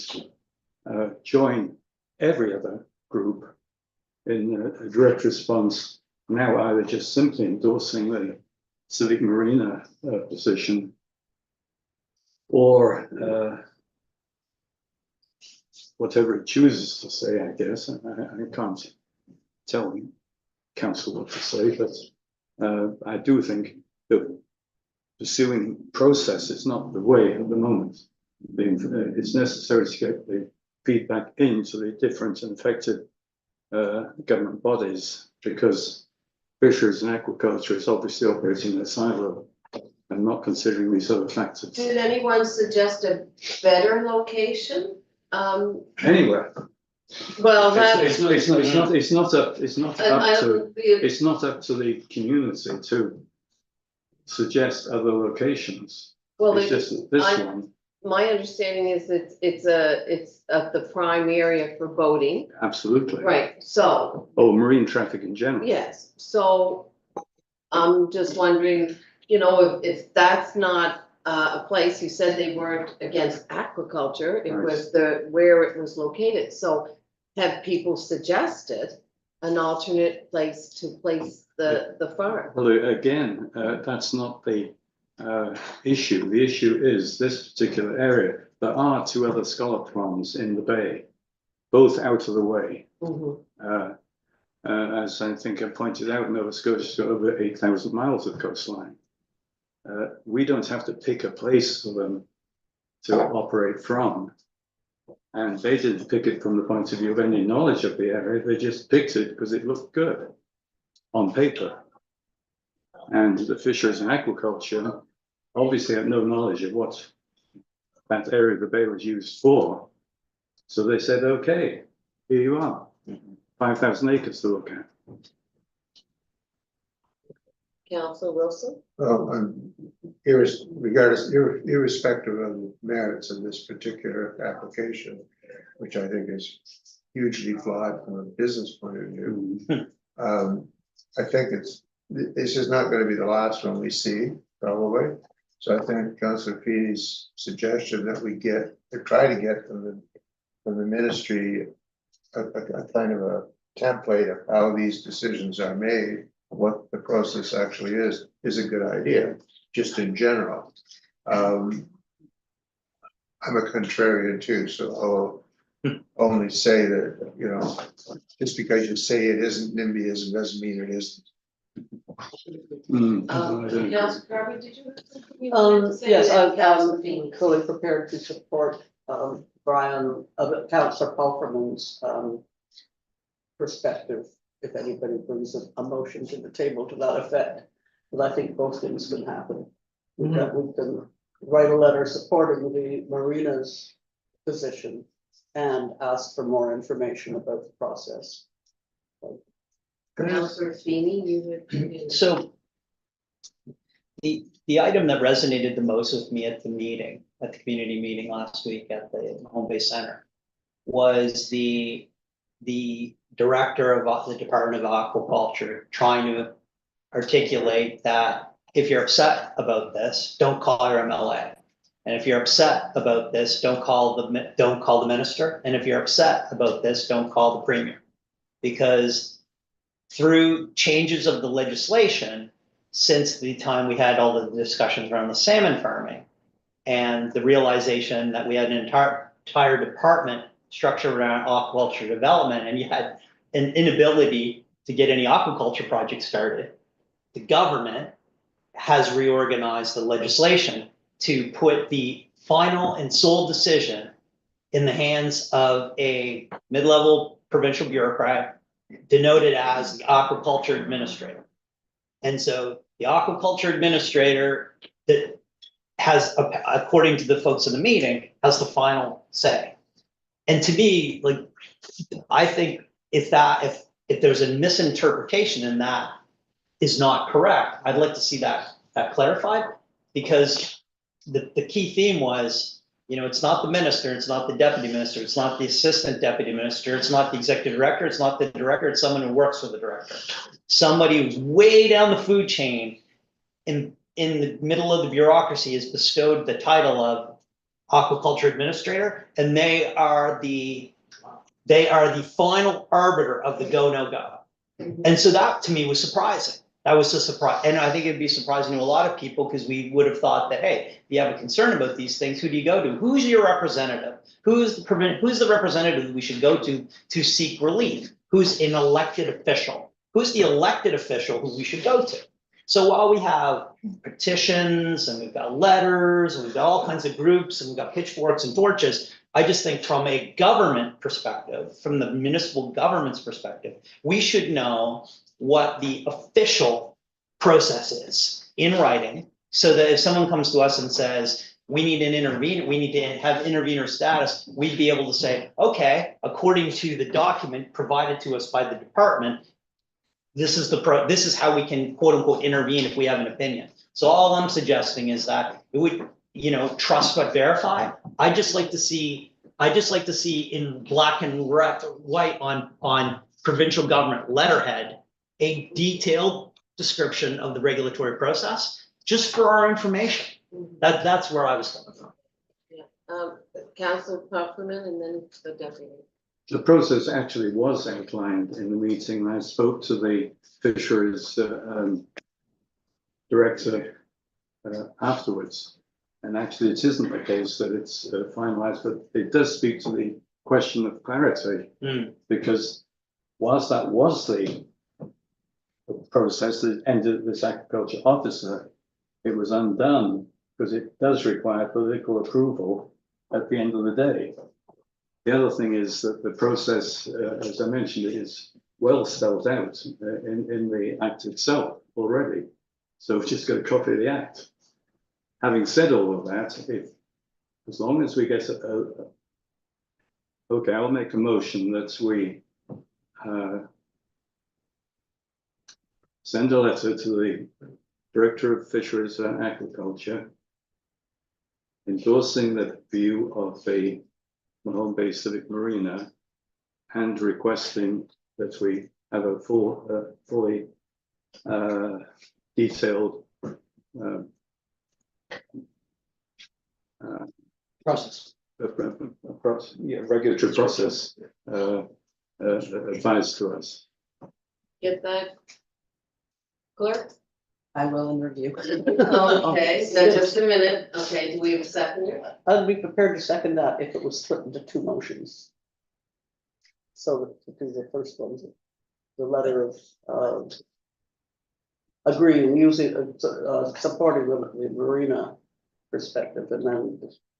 join every other group in a direct response, now either just simply endorsing the Civic Marina position, or whatever it chooses to say, I guess. I can't tell council what to say, but I do think that pursuing process is not the way at the moment. It's necessary to get the feedback into the different and affected government bodies, because fisheries and aquaculture is obviously operating in a silo and not considering these other factors. Did anyone suggest a better location? Anywhere. Well, that. It's not up I to, don't- the- it's not up to the community to suggest other locations. Well, It's just that this I- one, my understanding is that it's the prime area for boating, absolutely. right, so, Oh, marine traffic in general. yes, so. I'm just wondering, you know, if that's not a place, you said they weren't against aquaculture, it Right. was where it was located, so. Have people suggested an alternate place to place the farm? Well, again, that's not the issue. The issue is this particular area. There are two other scallop farms in the bay, both out of the way. Mhm. As I think I pointed out, Nova Scotia's got over 8,000 miles of coastline. We don't have to pick a place for them to operate from. And they didn't pick it from the point of view of any knowledge of the area. They just picked it because it looked good on paper. And the fisheries and aquaculture obviously had no knowledge of what that area of the bay was used for. So they said, okay, here you are, 5,000 acres to look at. Council Wilson? Well, irrespective of the merits of this particular application, which I think is hugely flawed from a business point of view. I think this is not gonna be the last one we see, probably. So I think Councillor Fee's suggestion that we try to get from the ministry a kind of a template of how these decisions are made, what the process actually is a good idea, just in general. I'm a contrarian too, so I'll only say that, you know, just because you say it isn't NIMBYism doesn't mean it isn't. Council Kirby, did you have something you wanted to say? Yes, Councilor I'm Feeney. fully prepared to support Brian, Councillor Palfreyman's perspective, if anybody brings a motion to the table to that effect. But I think both things can happen. That we can write a letter supporting the marina's position and ask for more information about the process. Councilor Feeney, you would. So the item that resonated the most with me at the meeting, at the community meeting last week at the Home Bay Center, was the director of the Department of Aquaculture trying to articulate that if you're upset about this, don't call your MLA. And if you're upset about this, don't call the minister. And if you're upset about this, don't call the premier. Because through changes of the legislation, since the time we had all the discussions around the salmon farming and the realization that we had an entire department structured around aquaculture development, and you had an inability to get any aquaculture project started, the government has reorganized the legislation to put the final and sole decision in the hands of a mid-level provincial bureaucrat denoted as the aquaculture administrator. And so the aquaculture administrator that has, according to the folks in the meeting, has the final say. And to me, like, I think if there's a misinterpretation in that, is not correct. I'd like to see that clarified, because the key theme was, you know, it's not the minister, it's not the deputy minister, it's not the assistant deputy minister, it's not the executive director, it's not the director, it's someone who works for the director. Somebody who's way down the food chain in the middle of the bureaucracy is bestowed the title of aquaculture administrator, and they are the final arbiter of the go, no go. And so that to me was surprising. That was a surprise. And I think it'd be surprising to a lot of people, because we would have thought that, hey, if you have a concern about these things, who do you go to? Who's your representative? Who's the representative that we should go to seek relief? Who's an elected official? Who's the elected official who we should go to? So while we have petitions and we've got letters and we've got all kinds of groups and we've got pitchforks and torches, I just think from a government perspective, from the municipal government's perspective, we should know what the official process is in writing, so that if someone comes to us and says, we need an intervener, we need to have intervener status, we'd be able to say, okay, according to the document provided to us by the department, this is how we can quote unquote intervene if we have an opinion. So all I'm suggesting is that it would, you know, trust but verify. I just like to see in black and white on provincial government letterhead a detailed description of the regulatory process, just for our information. That's where I was coming from. Councillor Pufferman and then the deputy. The process actually was outlined in the meeting. I spoke to the fisheries director afterwards. And actually, it isn't the case that it's finalized, but it does speak to the question of clarity. Because whilst that was the process that ended this agriculture officer, it was undone because it does require political approval at the end of the day. The other thing is that the process, as I mentioned, is well spelled out in the act itself already. So we've just got a copy of the act. Having said all of that, as long as we get okay, I'll make a motion that we send a letter to the Director of Fisheries and Aquaculture endorsing the view of the Mahone Bay Civic Marina and requesting that we have a fully detailed Process. Regulatory process advised to us. Get that? Clerk? I will in review. Okay, so just a minute. Okay, do we have a second? I'd be prepared to second that if it was split into two motions. So to do the first one, the letter of agreeing, using, supporting the marina perspective, and then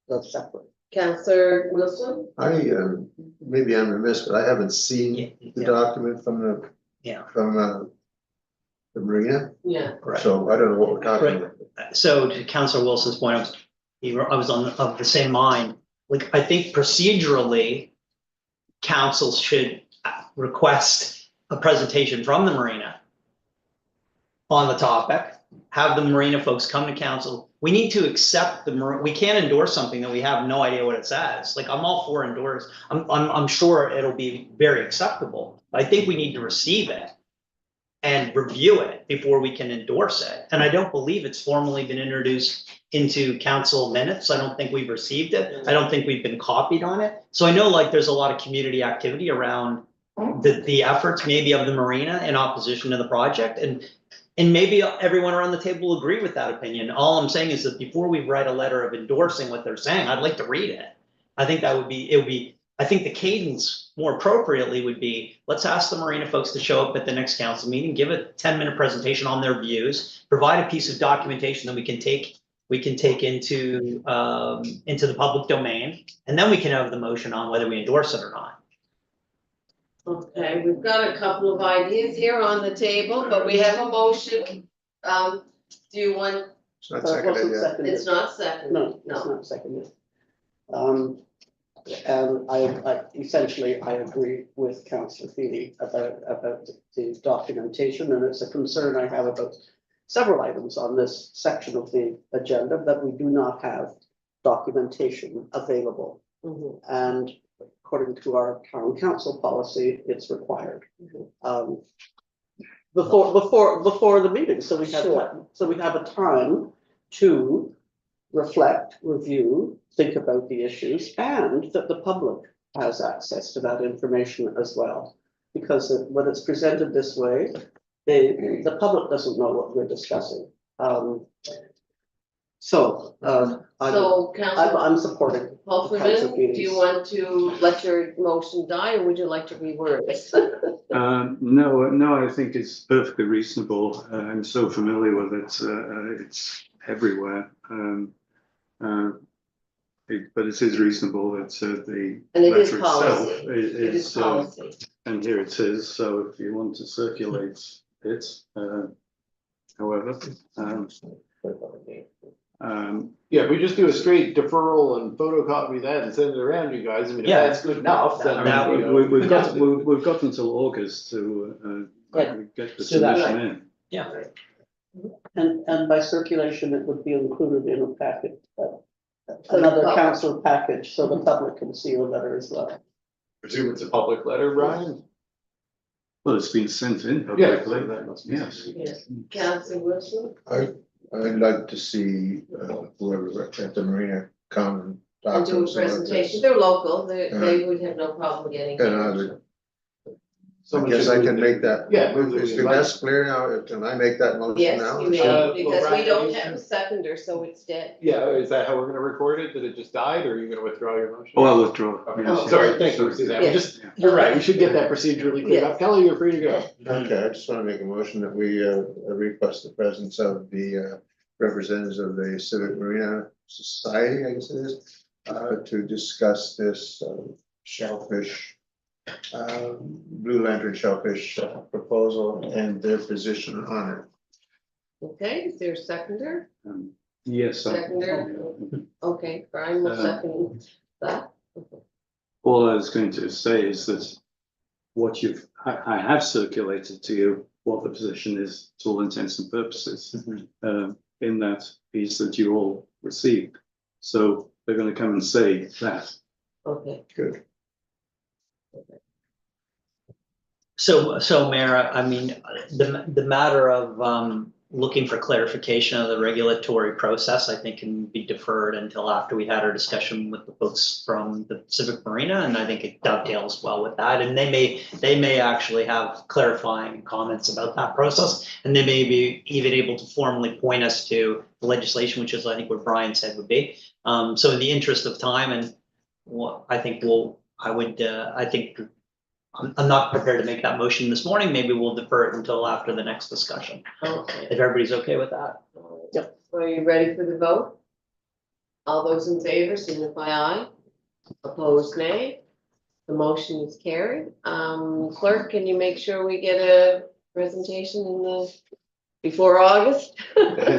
the separate. Councillor Wilson? Maybe I'm remiss, but I haven't seen the document from the. Yeah. From the marina, Yeah. Right. so I don't know what we're talking about. So to Councillor Wilson's point, I was of the same mind. Like, I think procedurally, councils should request a presentation from the marina on the topic, have the marina folks come to council. We need to accept we can't endorse something that we have no idea what it says. Like, I'm all for endorse. I'm sure it'll be very acceptable. I think we need to receive it and review it before we can endorse it. And I don't believe it's formally been introduced into council minutes. I don't think we've received it. I don't think we've been copied on it. So I know, like, there's a lot of community activity around the efforts maybe of the marina in opposition to the project. And maybe everyone around the table will agree with that opinion. All I'm saying is that before we write a letter of endorsing what they're saying, I'd like to read it. I think I think the cadence more appropriately would be, let's ask the marina folks to show up at the next council meeting, give a 10-minute presentation on their views, provide a piece of documentation that we can take into the public domain, and then we can have the motion on whether we endorse it or not. Okay, we've got a couple of ideas here on the table, but we have a motion. Do you want, It's not seconded yet. Seconded. it's not second. No, it's not seconded. And essentially, I agree with Councillor Feely about the documentation, and it's a concern I have about several items on this section of the agenda, that we do not have documentation available. Mhm. And according to our town council policy, it's required. Mhm. Before the meeting, so we have, Sure. so we have a time to reflect, review, think about the issues, and that the public has access to that information as well. Because when it's presented this way, the public doesn't know what we're discussing. So, So, Councillor I'm supporting. Councillor Hoffman, do you Feely's. want to let your motion die, or would you like to reword it? No, I think it's perfectly reasonable. I'm so familiar with it. It's everywhere. But it is reasonable. It's the And it is letter itself policy. It is policy. and here it is. So if you want to circulate it, however, Yeah, if we just do a straight deferral and photocopy that and send it around you guys, I mean, if Yeah. that's good enough, then. That you would- know, we've got until August to get the So that- submission in. Yeah, And by circulation, it would be included in a packet, the another public. council package, so the public can see the letter as well. Presume it's a public letter, Brian? Well, it's been sent in Yeah. publicly. That must be- Yes. Yes. Councillor Wilson? I'd like to see whoever at the marina come and talk And to do a us about presentation. this. They're local. They Yeah. would have no problem getting. And I would, I Someone guess should I move can it. make that. Yeah, move Is it. the desk clear now? Can I make that motion Yes, now? you may, well, because we Brian, don't you have a seconder, so it's dead. Yeah, is that how we're gonna record it? That it just died, or are you gonna withdraw your motion? Oh, I'll withdraw. Okay. Yes, Sorry, yes. thank you, Suzanne. We Yes. just, you're right, we should get that procedurally cleared up. Yes. Kelly, you're free to go. Okay, I just want to make a motion that we request the presence of the representatives of the Civic Marina Society, I guess it is, to discuss this shellfish, Blue Lantern shellfish proposal and their position on it. Okay, is there a seconder? Yes. Seconder? Okay, Brian will Uh, second that. All I was going to say is that I have circulated to you what the position is to all intents and purposes. In that piece that you all received. So they're going to come and say that. Okay. Good. so Mayor, I mean, the matter of looking for clarification of the regulatory process, I think can be deferred until after we had our discussion with the folks from the Civic Marina, and I think it dovetails well with that. And they may actually have clarifying comments about that process, and they may be even able to formally point us to the legislation, which is, I think, what Brian said would be. So in the interest of time, and what I think I'm not prepared to make that motion this morning. Maybe we'll defer it until after the next discussion. Okay. If everybody's okay with that. Yep. Are you ready for the vote? All those in favor signify aye. Opposed, nay. The motion is carried. Clerk, can you make sure we get a presentation before August?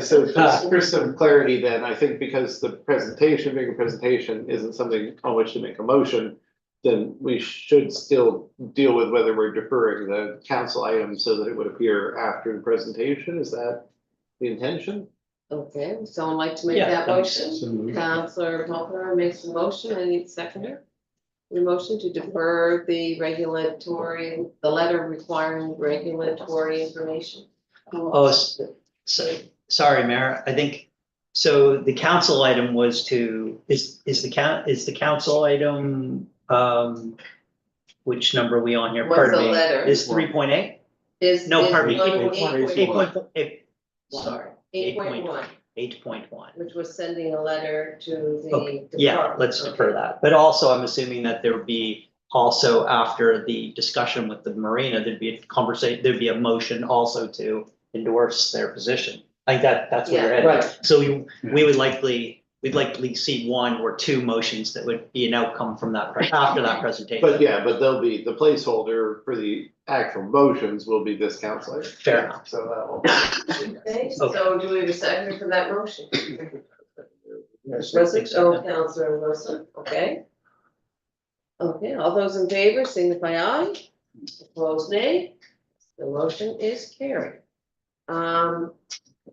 So just for some clarity then, I think because the presentation, being a presentation, isn't something on which to make a motion, then we should still deal with whether we're deferring the council item so that it would appear after the presentation. Is that the intention? Okay, would someone like to make Yeah, that that makes motion? So moved. Counselor Hopper makes the motion. I need a seconder. The motion to defer the letter requiring regulatory information. Oh, sorry, Mayor. I think, so the council item was is the council item, which number are we on here? What's Pardon the me. letter? Is 3.8? Is No, pardon me, 8.1, 8.1, sorry, 8.1. 8.1, 8.1. which was sending a letter to the. Okay, yeah, department. let's defer that. But also, I'm assuming that there would be also after the discussion with the marina, there'd be a conversation, there'd be a motion also to endorse their position. I think that's what you're Yeah, heading. right. So we'd likely see one or two motions that would be an outcome from that, after that presentation. But yeah, but they'll be, the placeholder for the actual motions will be this council item. Fair enough. So that will. Okay, so do we have a second for that motion? Yes, Wilson, oh, Counselor Wilson, okay. Okay, all those in favor signify aye. Opposed, nay. The motion is carried. Item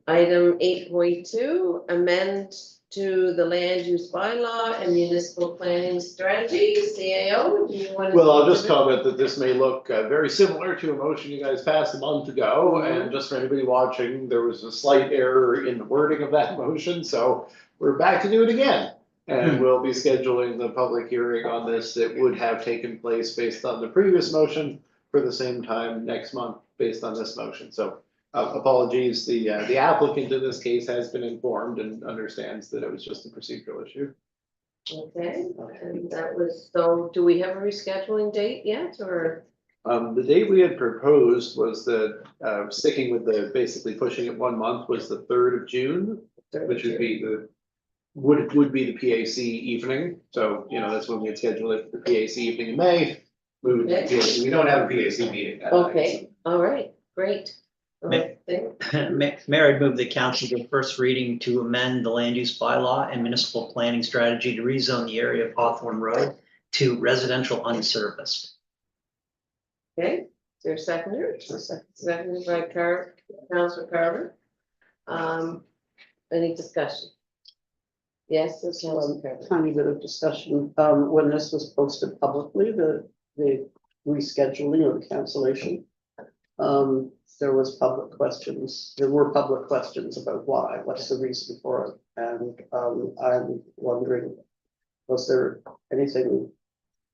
8.2, amend to the land use bylaw and municipal planning strategy, CAO, do you want to? Well, I'll just comment that this may look very similar to a motion you guys passed a month ago, and just for anybody watching, there was a slight error in the wording of that motion, so we're back to do it again. And we'll be scheduling the public hearing on this that would have taken place based on the previous motion for the same time next month based on this motion, so apologies, the applicant in this case has been informed and understands that it was just a procedural issue. Okay, and that was, so do we have a rescheduling date yet, or? The date we had proposed was the, sticking with the, basically pushing it 1 month was the 3rd of June, which would be would be the PAC evening. So, you know, that's when we had scheduled it, the PAC evening in May. We don't have a PAC meeting that night, Okay, all right, great. May- Okay. Mayor, I'd move the council give first reading to amend the land use bylaw and municipal planning strategy to rezone the area of Hawthorne Road to residential unserviced. Okay, is there a seconder? Seconded by Councilor Carver. Any discussion? Yes, it's Councilor Carver. Tiny bit of discussion, when this was posted publicly, the rescheduling or the cancellation. There was public questions, there were public questions about why, what's the reason for it, and, I'm wondering, was there anything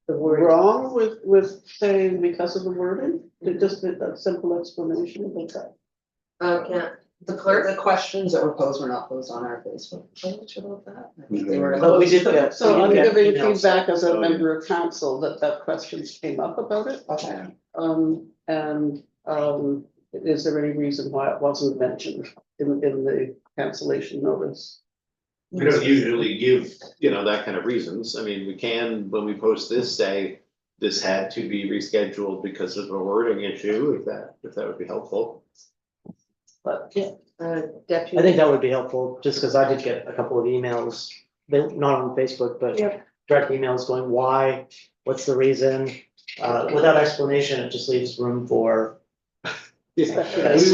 wrong with saying because of the wording? Just a simple explanation about that. Yeah, The questions that were posed were not posed on our Facebook page about that. I think they were. But we did get. So I'm we did get giving emails. feedback as a member of council that questions came up about it. Okay. Is there any reason why it wasn't mentioned in the cancellation notice? We don't usually give, you know, that kind of reasons. I mean, we can, when we post this, say this had to be rescheduled because of a wording issue, if that would be helpful. But yeah, Deputy. I think that would be helpful, just because I did get a couple of emails, they, not on Facebook, but Yep. direct emails going, why, what's the reason? Without explanation, it just leaves room for. Yeah,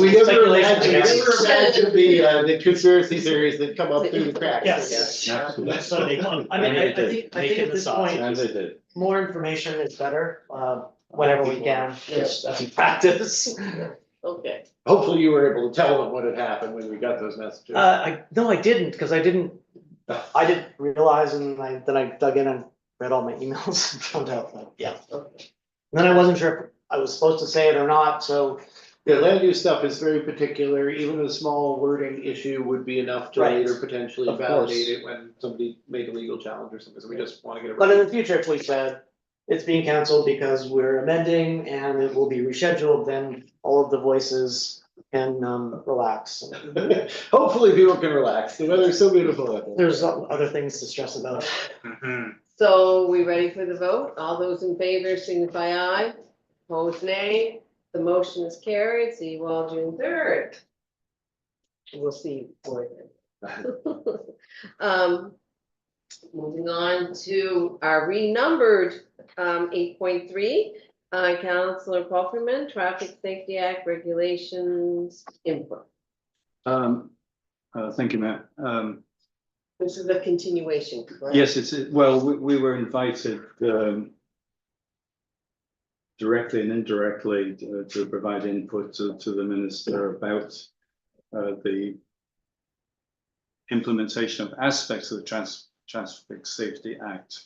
we never Speculation, I guess. imagined the conspiracy theories that come up through the cracks, I guess. Yes. So they, I mean, I think at this point, And they did. more information is better, whenever we can, just as a practice. Okay, Hopefully you were able to tell them what had happened when we got those messages. No, I didn't, because I didn't realize, and then I dug in and read all my emails and found out, like, yeah. okay. And then I wasn't sure if I was supposed to say it or not, so. Yeah, land use stuff is very particular, even a small wording issue would be enough to Right. later potentially Of course. validate it when somebody made a legal challenge or something, so we just wanna get it But in right. the future, if we said it's being canceled because we're amending and it will be rescheduled, then all of the voices can relax. Hopefully people can relax, the weather's so beautiful out there. There's other things to stress about. So we ready for the vote? All those in favor signify aye. Opposed, nay. The motion is carried. See you all June 3rd. We'll see you before then. Moving on to our renumbered 8.3, Councillor Pufferman, Traffic Safety Act regulations input. Thank you, Matt. This is a continuation, correct? Yes, we were invited, directly and indirectly to provide input to the minister about the implementation of aspects of the Traffic Safety Act,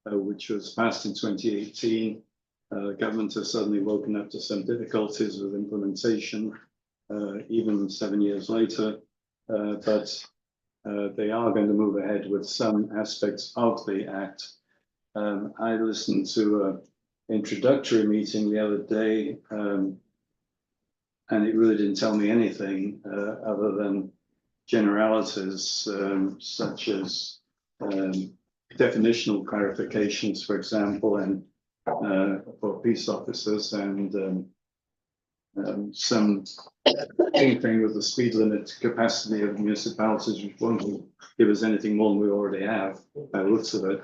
which was passed in 2018. Government has suddenly woken up to some difficulties with implementation, even 7 years later, but they are going to move ahead with some aspects of the Act. I listened to an introductory meeting the other day, and it really didn't tell me anything other than generalities, such as definitional clarifications, for example, and for peace officers, and some thing with the speed limit capacity of municipalities, which won't give us anything more than we already have by the looks of it.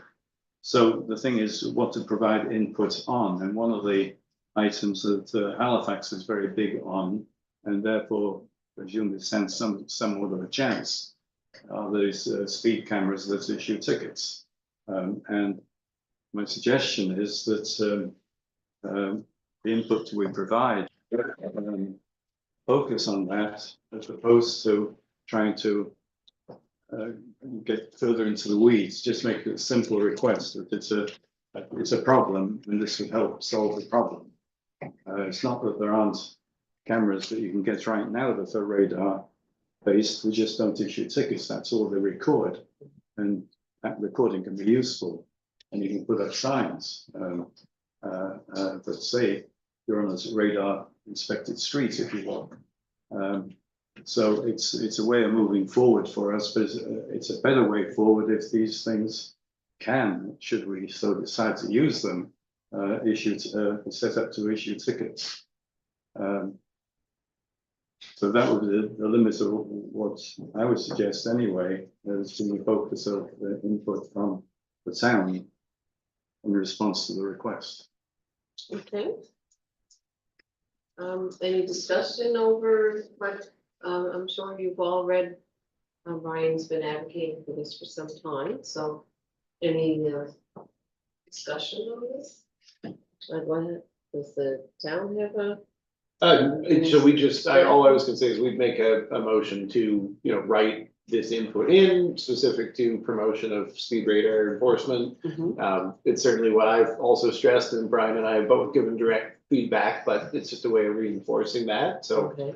So the thing is what to provide input on, and one of the items that Halifax is very big on, and therefore presumably stands somewhat of a chance, are those speed cameras that issue tickets. And my suggestion is that the input we provide focus on that as opposed to trying to get further into the weeds. Just make it a simple request that it's a problem and this would help solve the problem. It's not that there aren't cameras that you can get right now that are radar based. We just don't issue tickets. That's all they record, and that recording can be useful. And you can put up signs that say you're on a radar inspected street if you want. So it's a way of moving forward for us, but it's a better way forward if these things can, should we so decide to use them, set up to issue tickets. So that would be the limit of what I would suggest anyway, as to the focus of the input from the town in response to the request. Okay. Any discussion over what, I'm sure you've all read, Ryan's been advocating for this for some time, so any discussion on this? Go ahead. Does the town have a? So we just, all I was gonna say is we'd make a motion to, write this input in specific to promotion of speed radar enforcement. It's certainly what I've also stressed, and Brian and I have both given direct feedback, but it's just a way of reinforcing that, so. Okay.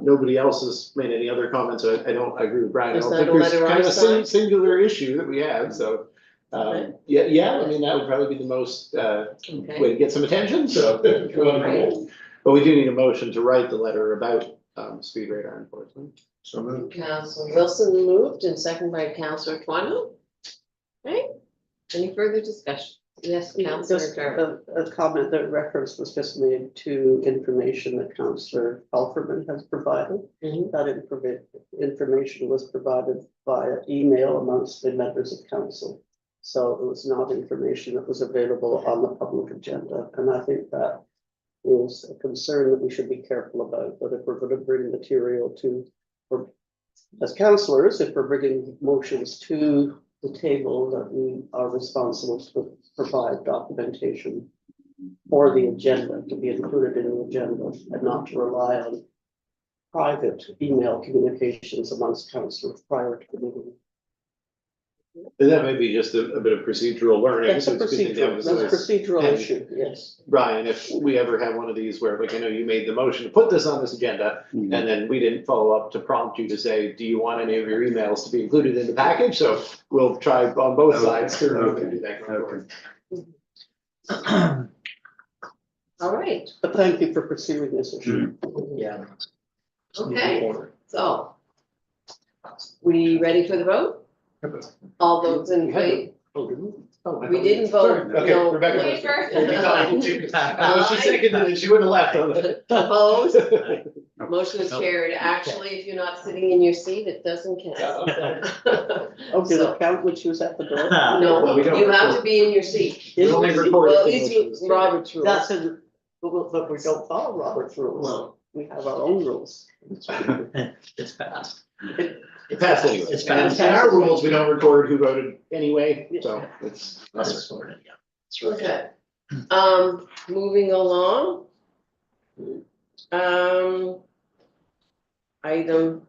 Nobody else has made any other comments, so I agree with Brian, I Is don't that think a there's letter kind of I a sign? singular issue that we have, so. Okay. Yeah, I mean, that would probably be the most, way Okay. to get some attention, so. if you wanna do that. But we do need a motion to write the letter about, speed radar enforcement. So moved. Councilor Wilson moved and seconded by Councilor Twano. Okay, any further discussion? Yes, Councilor Just Jarvis. a comment that reference was just made to information that Councillor Alferman has provided. Mhm. That information was provided via email amongst the members of council. So it was not information that was available on the public agenda, and I think that is a concern that we should be careful about, that if we're going to bring material to, or as councillors, if we're bringing motions to the table, that we are responsible to provide documentation for the agenda, to be included in the agenda, and not to rely on private email communications amongst councillors prior to the meeting. And that may be just a bit of procedural learning. That's a so it's good to procedural, that's a emphasize. procedural And- issue, yes. Brian, if we ever have one of these where, like, I know you made the motion to put this on this agenda, and then we didn't follow up to prompt you to say, do you want any of your emails to be included in the package? So we'll try on both sides to do that going forward. All right, But thank you for pursuing this issue. Yeah. okay, so. We ready for the vote? All those in favor? Oh, didn't we? Oh, I We thought didn't vote, Okay, no. Rebecca. Waiver. She seconded it, she wouldn't have left on it. Opposed? Motion is carried. Actually, if you're not sitting in your seat, it doesn't count. Oh, did it count which was at the door? No, Well, we don't you have record. to be in your seat. We only record Well, at the least motions. with Robert's rules. That's in, but we don't follow Robert's rules. No. We have our own rules. It's passed. It passed anyway. It's And passed. in our rules, we don't record who voted anyway, so it's. That's recorded, yeah. Okay, moving along. Item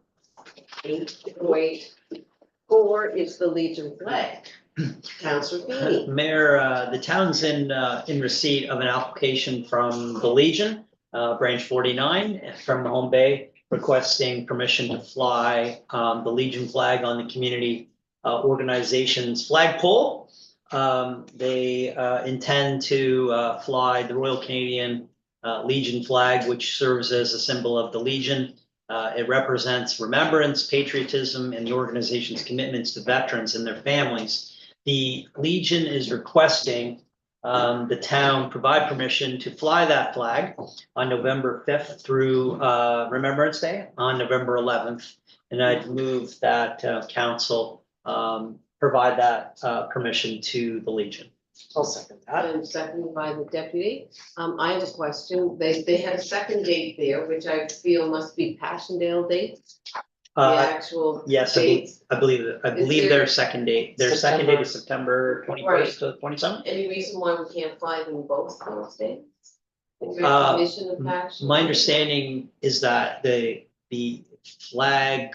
8.4 is the Legion flag. Councilor Feeney. Mayor, the town's in receipt of an application from the Legion, branch 49 from Mahone Bay, requesting permission to fly the Legion flag on the community organization's flagpole. They intend to fly the Royal Canadian Legion flag, which serves as a symbol of the Legion. It represents remembrance, patriotism, and the organization's commitments to veterans and their families. The Legion is requesting the town provide permission to fly that flag on November 5th through Remembrance Day on November 11th. And I'd move that council provide that permission to the Legion. I'll second that. And seconded by the deputy. I have a question. They had a second date there, which I feel must be Passchendaele dates. The actual Yes, dates. I believe there- their second date is September 21st to 27th. Any reason why we can't fly them both those days? In Uh, recognition of Passchendaele? My understanding is that the flag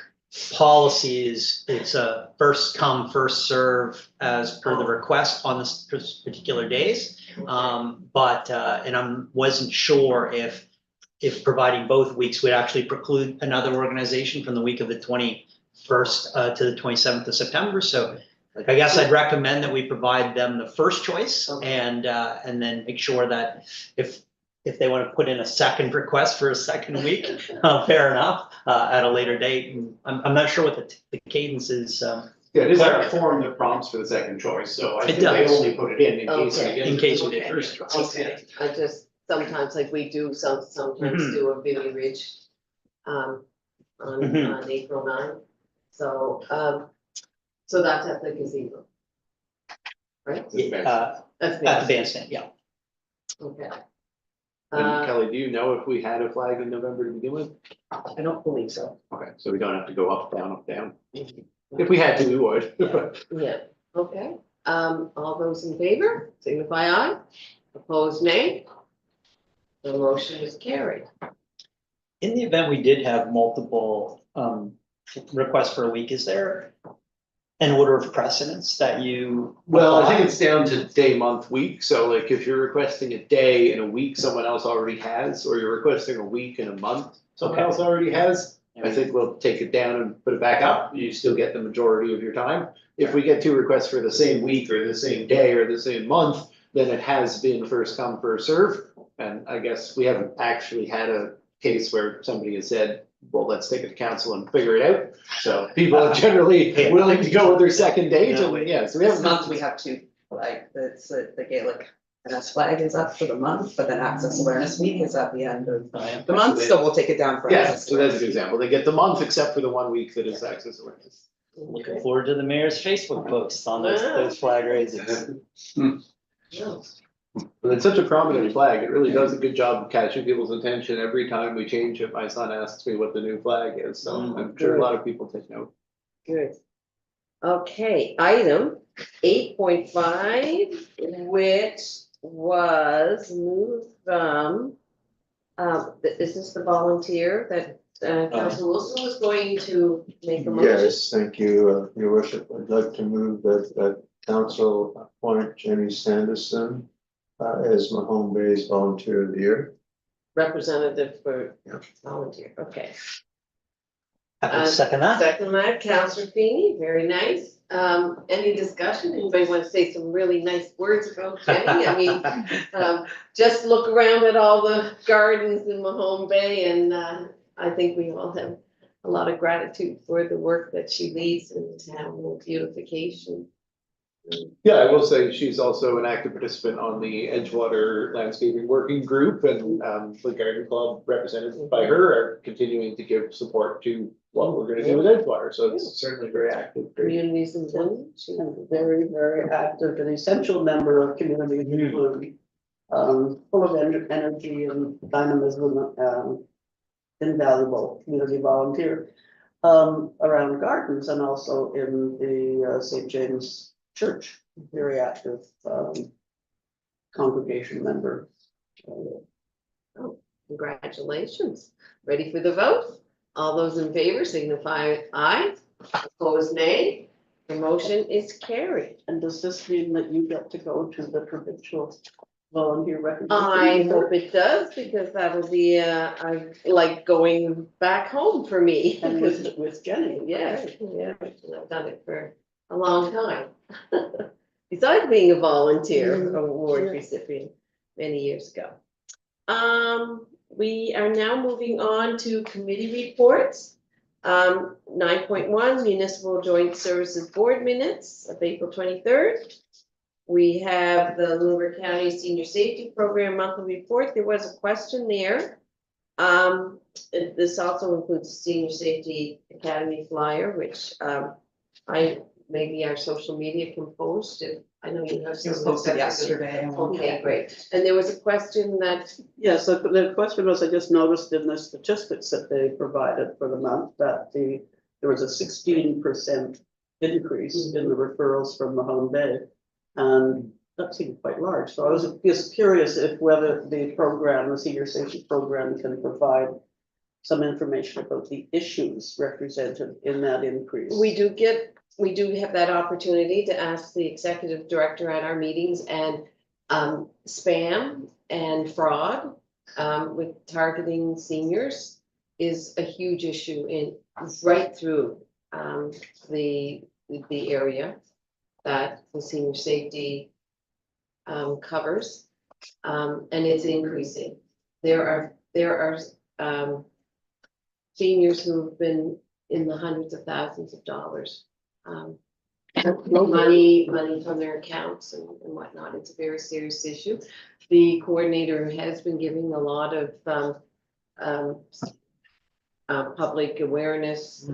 policy is, it's a first come, first serve as per the request on this particular days. But, and wasn't sure if providing both weeks would actually preclude another organization from the week of the 21st to the 27th of September. So I guess I'd recommend that we provide them the first choice and then make sure that if they want to put in a second request for a second week, fair enough, at a later date. And I'm not sure what the cadence is. Yeah, it is like a form that prompts for the second choice, so I It think they does. only put it in case. Okay. we get In case we the did. first choice. Okay, I just, sometimes like we do, sometimes do a Billy Ridge, on April 9th. So, so that's at the gazebo. Right? At That's the bandstand, yeah. Okay. And Kelly, do you know if we had a flag in November to begin with? I don't believe so. Okay, so we don't have to go up, down, up, down. If we had to, we would. Yeah, okay, all those in favor, signify aye, opposed nay. The motion is carried. In the event we did have multiple requests for a week, is there an order of precedence that you? Well, I apply? think it's down to day, month, week, so like if you're requesting a day in a week someone else already has, or you're requesting a week in a month someone Okay. else already has, I think we'll take it down and put it back up, you still get the majority of your time. If we get two requests for the same week or the same day or the same month, then it has been first come, first serve. And I guess we haven't actually had a case where somebody has said, well, let's take it to council and figure it out. So people are generally willing to go with their second date, No, and yeah, so we This haven't. month we have two, like, the Gaelic NS flag is up for the month, but then Access Awareness Week is at the end of the month, so we'll take it down for. Yeah, Access so that's a Awareness good Week. example. They get the month except for the 1 week that is access awareness. Looking forward to the mayor's Facebook posts on those flag raises. No. But it's such a prominent flag. It really does a good job of catching people's attention. Every time we change it, my son asks me what the new flag is, so I'm sure a lot of people take note. Good. Okay, item 8.5, which was moved from, is this the volunteer that Council Wilson was going to make a motion? Yes, thank you, your worship. I'd like to move that council appoint Jenny Sanderson as Mahone Bay's volunteer of the year. Representative for volunteer, okay. Happy to second that. Second that, Councillor Feeney, very nice. Any discussion? Anybody want to say some really nice words about Jenny? I mean, just look around at all the gardens in Mahone Bay and I think we all have a lot of gratitude for the work that she leads in the town with beautification. Yeah, I will say she's also an active participant on the Edgewater Landscaping Working Group, and the Garden Club represented by her are continuing to give support to what we're gonna do with Edgewater, so it's certainly very active. Communities in bloom. She- And very, very active and essential member of community in bloom. Full of energy and dynamism, invaluable community volunteer. Around gardens and also in the St. James Church, very active congregation member. Congratulations. Ready for the vote? All those in favor signify aye. Opposed nay. The motion is carried. And does this mean that you get to go to the provincial volunteer recognition? I hope it does, because that'll be, I like going back home for me. And with Jenny. Yes, yeah, I've done it for a long time. Besides being a volunteer award recipient many years ago. We are now moving on to committee reports. 9.1 Municipal Joint Services Board Minutes of April 23rd. We have the Lunenburg County Senior Safety Program Monthly Report. There was a question there. This also includes the Senior Safety Academy flyer, which I maybe our social media can post it. I know you have It was some. posted yesterday. Okay, great. And there was a question that, Yes, so the question was, I just noticed in the statistics that they provided for the month that there was a 16% increase in the referrals from Mahone Bay. And that seemed quite large. So I was just curious if whether the program, the senior safety program, can provide some information about the issues represented in that increase. we do have that opportunity to ask the executive director at our meetings, and spam and fraud with targeting seniors is a huge issue right through the area that the senior safety covers, and it's increasing. There are seniors who have been in the hundreds of thousands of dollars. Money from their accounts and whatnot. It's a very serious issue. The coordinator has been giving a lot of public awareness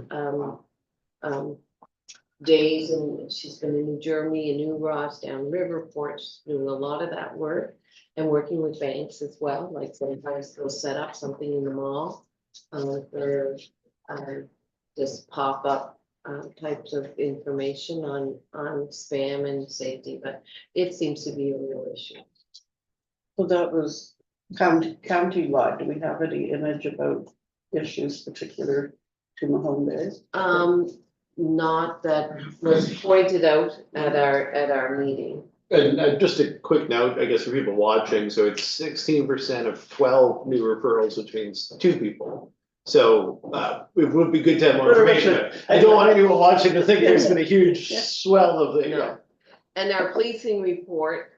days, and she's been in New Germany and New Ross, down Riverport, she's doing a lot of that work and working with banks as well. Like sometimes they'll set up something in the mall for just pop up types of information on spam and safety, but it seems to be a real issue. So that was county-wide. Do we have any image about issues particular to Mahone Bay? Not that was pointed out at our meeting. And just a quick note, I guess, for people watching, so it's 16% of 12 new referrals, which means 2 people. So it would be good to have more information. I don't want anyone watching to think there's been a huge swell of the, No. And our policing report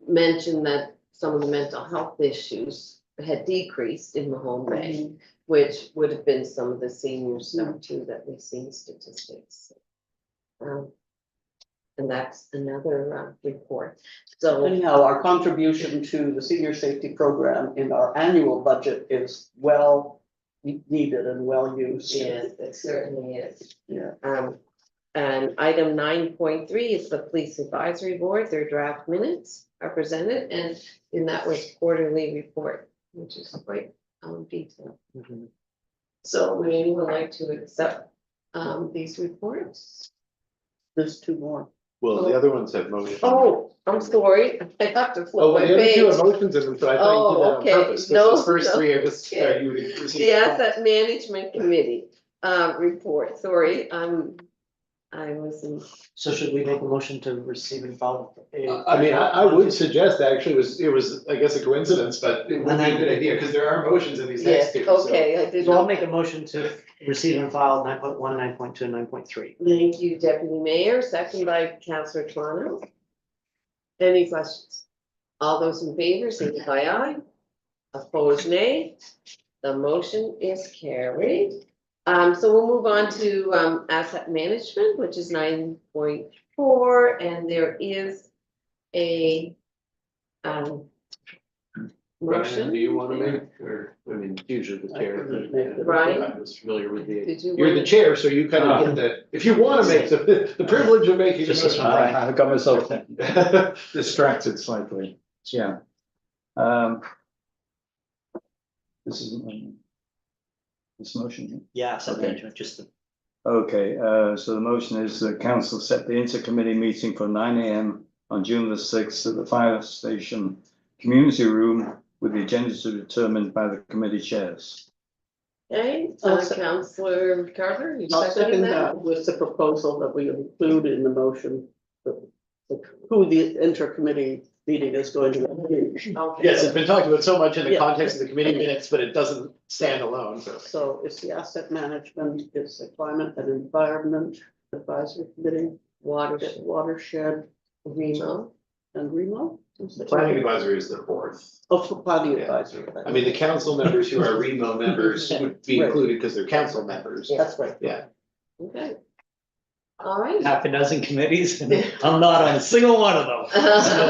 mentioned that some of the mental health issues had decreased in Mahone Bay, which would have been some of the senior stuff too that we've seen statistics. And that's another report. So Anyhow, our contribution to the senior safety program in our annual budget is well needed and well used. yes, it certainly is. Yeah. And item 9.3 is the police advisory board. Their draft minutes are presented, and in that was quarterly report, which is quite detailed. So would anyone like to accept these reports? There's 2 more. well, the other ones have motion. Oh, I'm sorry, I have to Oh, flip well, my the other 2 page. have motions in them, so I thought you did that on Okay, purpose. 'cause no, the first no. 3 are just, Okay. you would receive. The asset management committee report, sorry, I was in. So should we make a motion to receive and file? I mean, I would suggest actually it was, I guess, a coincidence, but it would be a good idea, because there are motions in these next Yes, 2. so- okay, I did So I'll not. make a motion to receive and file 9.1, 9.2, and 9.3. Thank you, Deputy Mayor, second by Councillor Toronto. Any questions? All those in favor, signify aye. Opposed, nay. The motion is carried. So we'll move on to asset management, which is 9.4, and there is a Brian, motion. do you want to make, or, I mean, usually the chair. can make it. Brian? I was familiar with the, Did you? you're the wanna- chair, so you kind of get the, if you want to make the privilege of making. the Just this one, motion. Brian. I got myself distracted slightly, yeah. This isn't, this motion. Yeah, asset Okay. management, just the. Okay, so the motion is the council set the intercommittee meeting for 9 AM on June the 6th at the fire station community room with the agenda to be determined by the committee chairs. Okay, I'll se- Councillor Carter, you I'll seconding second that? that with the proposal that we include in the motion who the intercommittee meeting is going to be. Okay. Yes, it's been talked about so much in the Yeah. context of the committee minutes, but it doesn't stand alone, so. So it's the asset management, it's the climate and environment advisory committee, Watershed, watershed Remo. and Remo. Planning advisory is the 4th. Oh, for planning Yeah. advisory. I mean, the council members who are Remo members would be Right. included because they're council members. That's right. Yeah. Okay. All right. Half a dozen committees, and I'm not on a single one of them.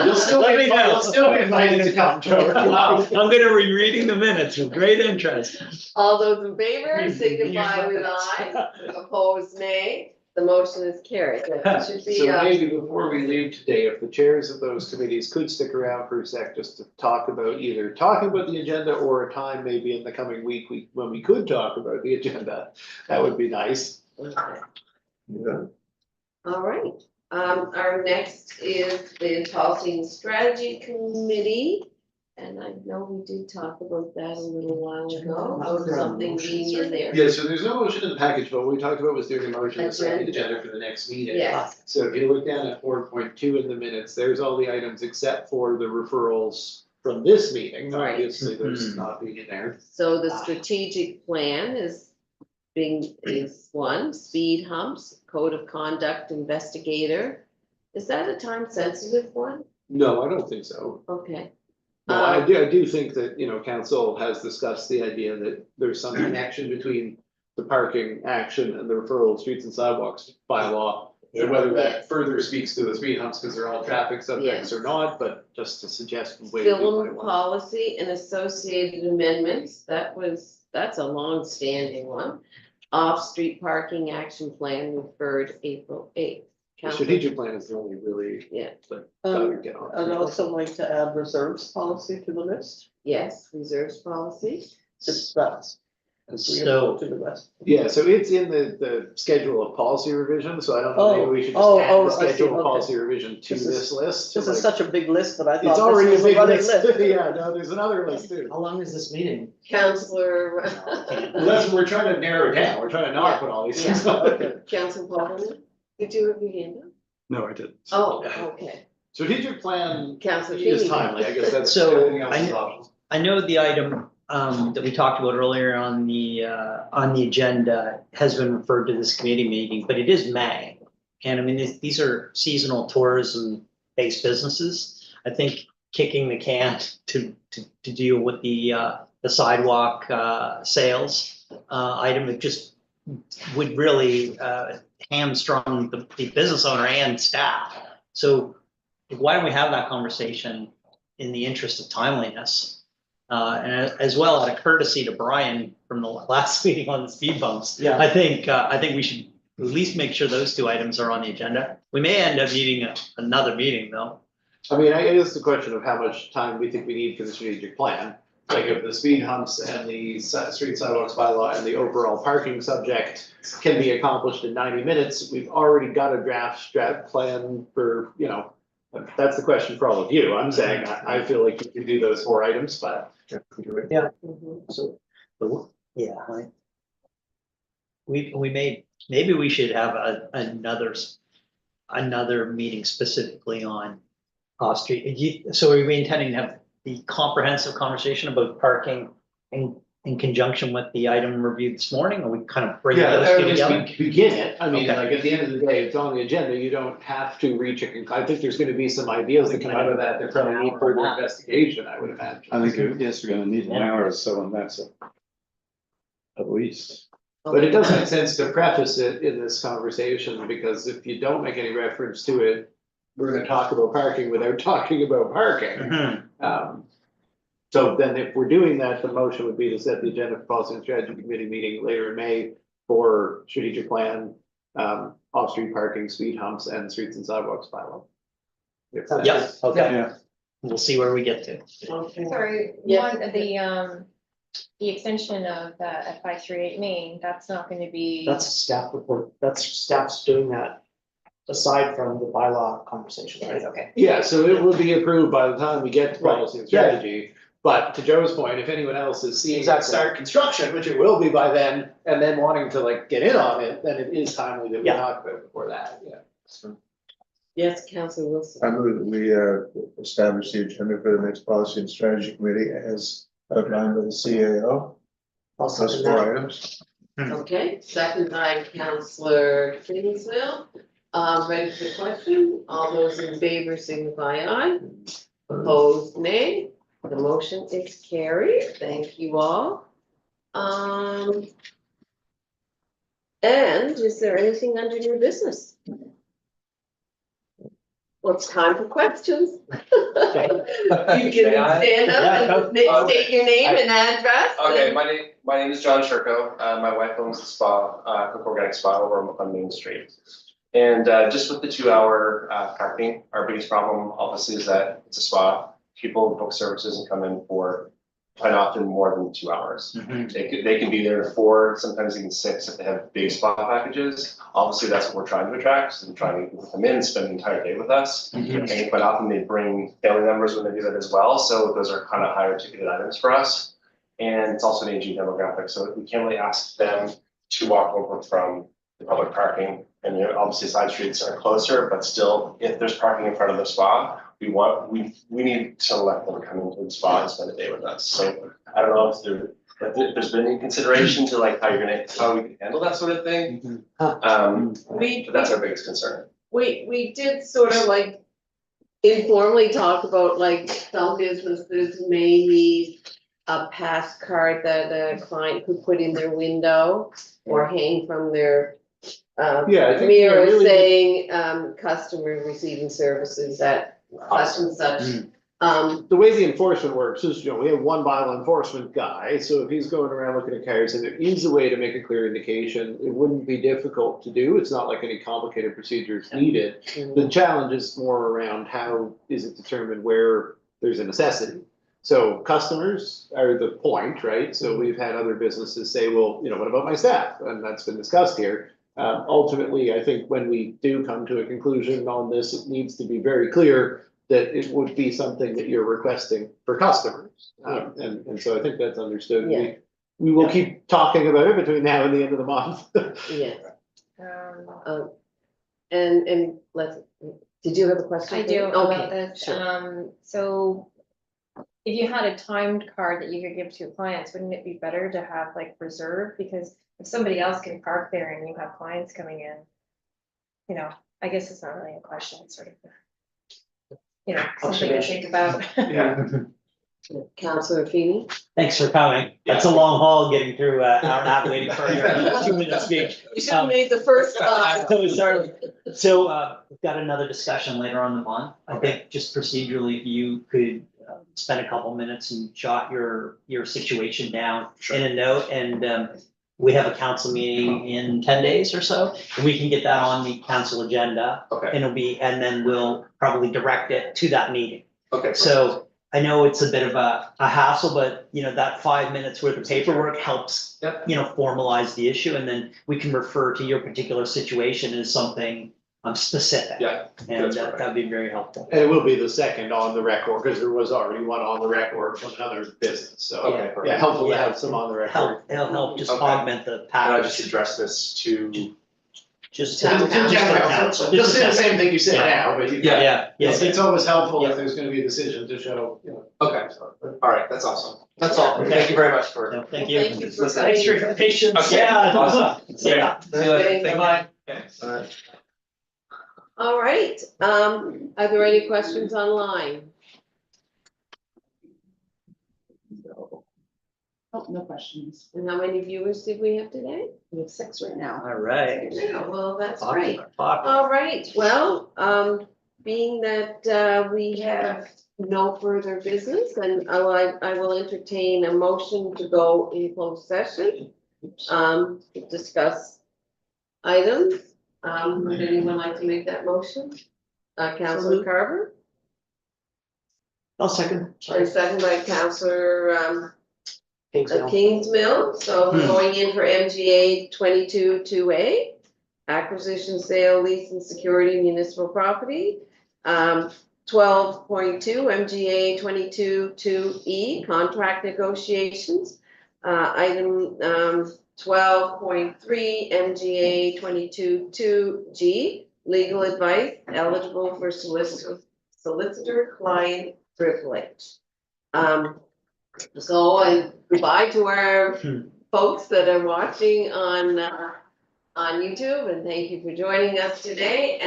You'll still Let be me know. you'll still be invited to come, Trevor. Wow, I'm gonna be reading the minutes with great interest. All those in favor, signify with aye. Opposed, nay. The motion is carried. That should be, So maybe before we leave today, if the chairs of those committees could stick around for a sec, just to talk about either talking about the agenda or a time maybe in the coming week, when we could talk about the agenda, that would be nice. okay. Yeah. All right, our next is the Policy and Strategy Committee. And I know we did talk about that a little while ago, about something being in there. Yeah, so there's no motion in the package, but what we talked about was doing a motion to set the agenda for the next meeting. Yes, So if you look down at 4.2 in the minutes, there's all the items except for the referrals from this meeting. Right. Obviously, there's not being in there. so the strategic plan is one, speed humps, code of conduct investigator. Is that a time sensitive one? No, I don't think so. Okay. No, I do think that, council has discussed the idea that there's some connection between the parking action and the referral of streets and sidewalks bylaw. And whether that further speaks to the speed humps, because they're all traffic subjects or not, but just to suggest. ways we might Film want- policy and associated amendments, that's a long-standing one. Off-street parking action plan referred April 8th. The strategic plan is the only really. Yeah. But Um, gotta get on. I'd also like to add reserves policy to the list, Yes, reserves policy. if that's So, agreeable to the rest. Yeah, so it's in the schedule of policy revision, so I don't know, maybe we should just Oh, add oh, the I see, schedule of okay. policy revision to This is- this list. This like- is such a big list that I It's thought already a this was big a running list, list. yeah, no, there's another list too. How long is this meeting? Counselor, Well, that's what we're trying to narrow down, we're trying to not put all these things Yeah. on. Okay. Counselor Paulman, did you have your hand up? No, I didn't. Oh, okay. Strategic plan Counselor is Feeney. timely, I guess that's. So, everything else is optional. I know the item that we talked about earlier on the agenda has been referred to this committee meeting, but it is May. And I mean, these are seasonal tourism-based businesses. I think kicking the can to deal with the sidewalk sales item, it just would really hamstrung the business owner and staff. So why don't we have that conversation in the interest of timeliness? And as well, out of courtesy to Brian from the last meeting on the speed bumps. Yeah. I think we should at least make sure those two items are on the agenda. We may end up needing another meeting though. I mean, it is the question of how much time we think we need for the strategic plan. Like if the speed humps and the street sidewalks bylaw and the overall parking subject can be accomplished in 90 minutes, we've already got a draft plan for, that's the question for all of you. I'm saying, I feel like you can do those 4 items, but. Mhm. So, yeah, maybe we should have another meeting specifically on off-street. So are we intending to have the comprehensive conversation about parking in conjunction with the item reviewed this morning, or we kind of bring Yeah, those or two at least together? we begin it. I mean, Okay. like at the end of the day, it's on the agenda. You don't have to reach I think there's gonna be some ideas that come out of that. That probably need further investigation, I would imagine. I think, yes, we're gonna need an hour or so on that, so. At least. But it does make sense to preface it in this conversation, because if you don't make any reference to it, we're gonna talk about parking without talking about parking. Mhm. So then if we're doing that, the motion would be to set the agenda for policy and strategy committee meeting later in May for strategic plan, off-street parking, speed humps, and streets and sidewalks bylaw. If that- Yeah, okay, Yeah, we'll see where we get to. Okay. Sorry, Yeah. the extension of that at 538 Main, that's not gonna be. That's a staff report, that's staff's doing that aside from the bylaw conversation, right? Okay. Yeah, so it will be approved by the time we get to Right. policy and Yeah. strategy. But to Joe's point, if anyone else is seeing it Exactly. start construction, which it will be by then, and then wanting to like get in on it, then it is timely that we Yeah. talk about it before that, yeah. Yes, Counselor Wilson. I move that we establish the agenda for the next policy and strategy committee as outlined by the CAO. I'll Those second 4 that. items. Okay, second by Counselor Kingsville. Ready for the question? All those in favor signify aye. Opposed, nay. The motion is carried. Thank you all. And is there anything under new business? Well, it's time for questions. You can May I? stand up and state your name and address. Okay, and- my name is John Sherko. My wife owns a spa, Cook Organic Spa over on Main Street. And just with the 2 hour parking, our biggest problem obviously is that it's a spa. People book services and come in for quite often more than 2 hours. They can be there 4, sometimes even 6 if they have big spa packages. Obviously, that's what we're trying to attract, so we're trying to come in and spend the entire day with us. And quite often they bring family members when they do that as well, so those are kind of higher ticketed items for us. And it's also an aging demographic, so we can't really ask them to walk over from the public parking. And obviously side streets are closer, but still, if there's parking in front of the spa, we need to let them come into the spa and spend a day with us. So I don't know if there's been any consideration to like how we can handle that sort of thing. But that's our biggest concern. We did sort of like informally talk about like some businesses may need a pass card that a client could put in their window or hang from their Yeah, I think, mirror really- saying, customer receiving services at such and such. The way the enforcement works is, we have one bylaw enforcement guy, so if he's going around looking at cars and there is a way to make a clear indication, it wouldn't be difficult to do. It's not like any complicated procedures needed. The challenge is more around how is it determined where there's a necessity. So customers are the point, right? So we've had other businesses say, well, what about my staff? And that's been discussed here. Ultimately, I think when we do come to a conclusion on this, it needs to be very clear that it would be something that you're requesting for customers. And so I think that's understood. Yeah. We will keep talking about it between now and the end of the month. Yeah, Um, and did you have a question? I do about Okay, this, sure. so if you had a timed card that you could give to your clients, wouldn't it be better to have like reserve? Because if somebody else can park there and you have clients coming in, I guess it's not really a question, it's sort of, something to think about. Yeah. Councillor Feeney? Thanks for coming. That's a long haul getting through, hour and a half waiting for your 2-minute speech. You should have made the first slide. So we've got another discussion later on in the month. I think just procedurally, if you could spend a couple minutes and jot your situation down in a note, and we have a council meeting in 10 days or so, and we can get that on the council agenda. Okay. And then we'll probably direct it to that meeting. Okay. So I know it's a bit of a hassle, but that 5 minutes worth of paperwork helps, Yep. Formalize the issue, and then we can refer to your particular situation as something specific. Yeah. And that's perfect. that'd be very helpful. And it will be the second on the record, because there was already one on the record from another business, so. Okay, perfect. Yeah, helpful to have some on the record. It'll help just Okay. augment the Can I package. just address this to? Just. Town council. Just do the same thing you said now, but you. Yeah, It's, yeah. it's always helpful if there's gonna be a decision to show, Okay, all right, that's awesome. That's all. Thank you very much for. No, thank Well, you. thank you for Listen. Thanks for your patience. Okay, Yeah. awesome. Yeah. Okay, Bye. All right, are there any questions online? Oh, no questions. And how many viewers did we have today? We have 6 right now. All right. Yeah, well, that's great. Popular. All right, well, being that we have no further business, then I will entertain a motion to go in closed session. To discuss items. Would anyone like to make that motion? Councillor Carver, I'll second. and second by Councillor Kingsville. Kingsmill, so we're going in for MGA 22-2A. Acquisition, sale, lease and security municipal property. 12.2 MGA 22-2E, contract negotiations. Item 12.3 MGA 22-2G, legal advice eligible for solicitor client privilege. So goodbye to our folks that are watching on YouTube, and thank you for joining us today.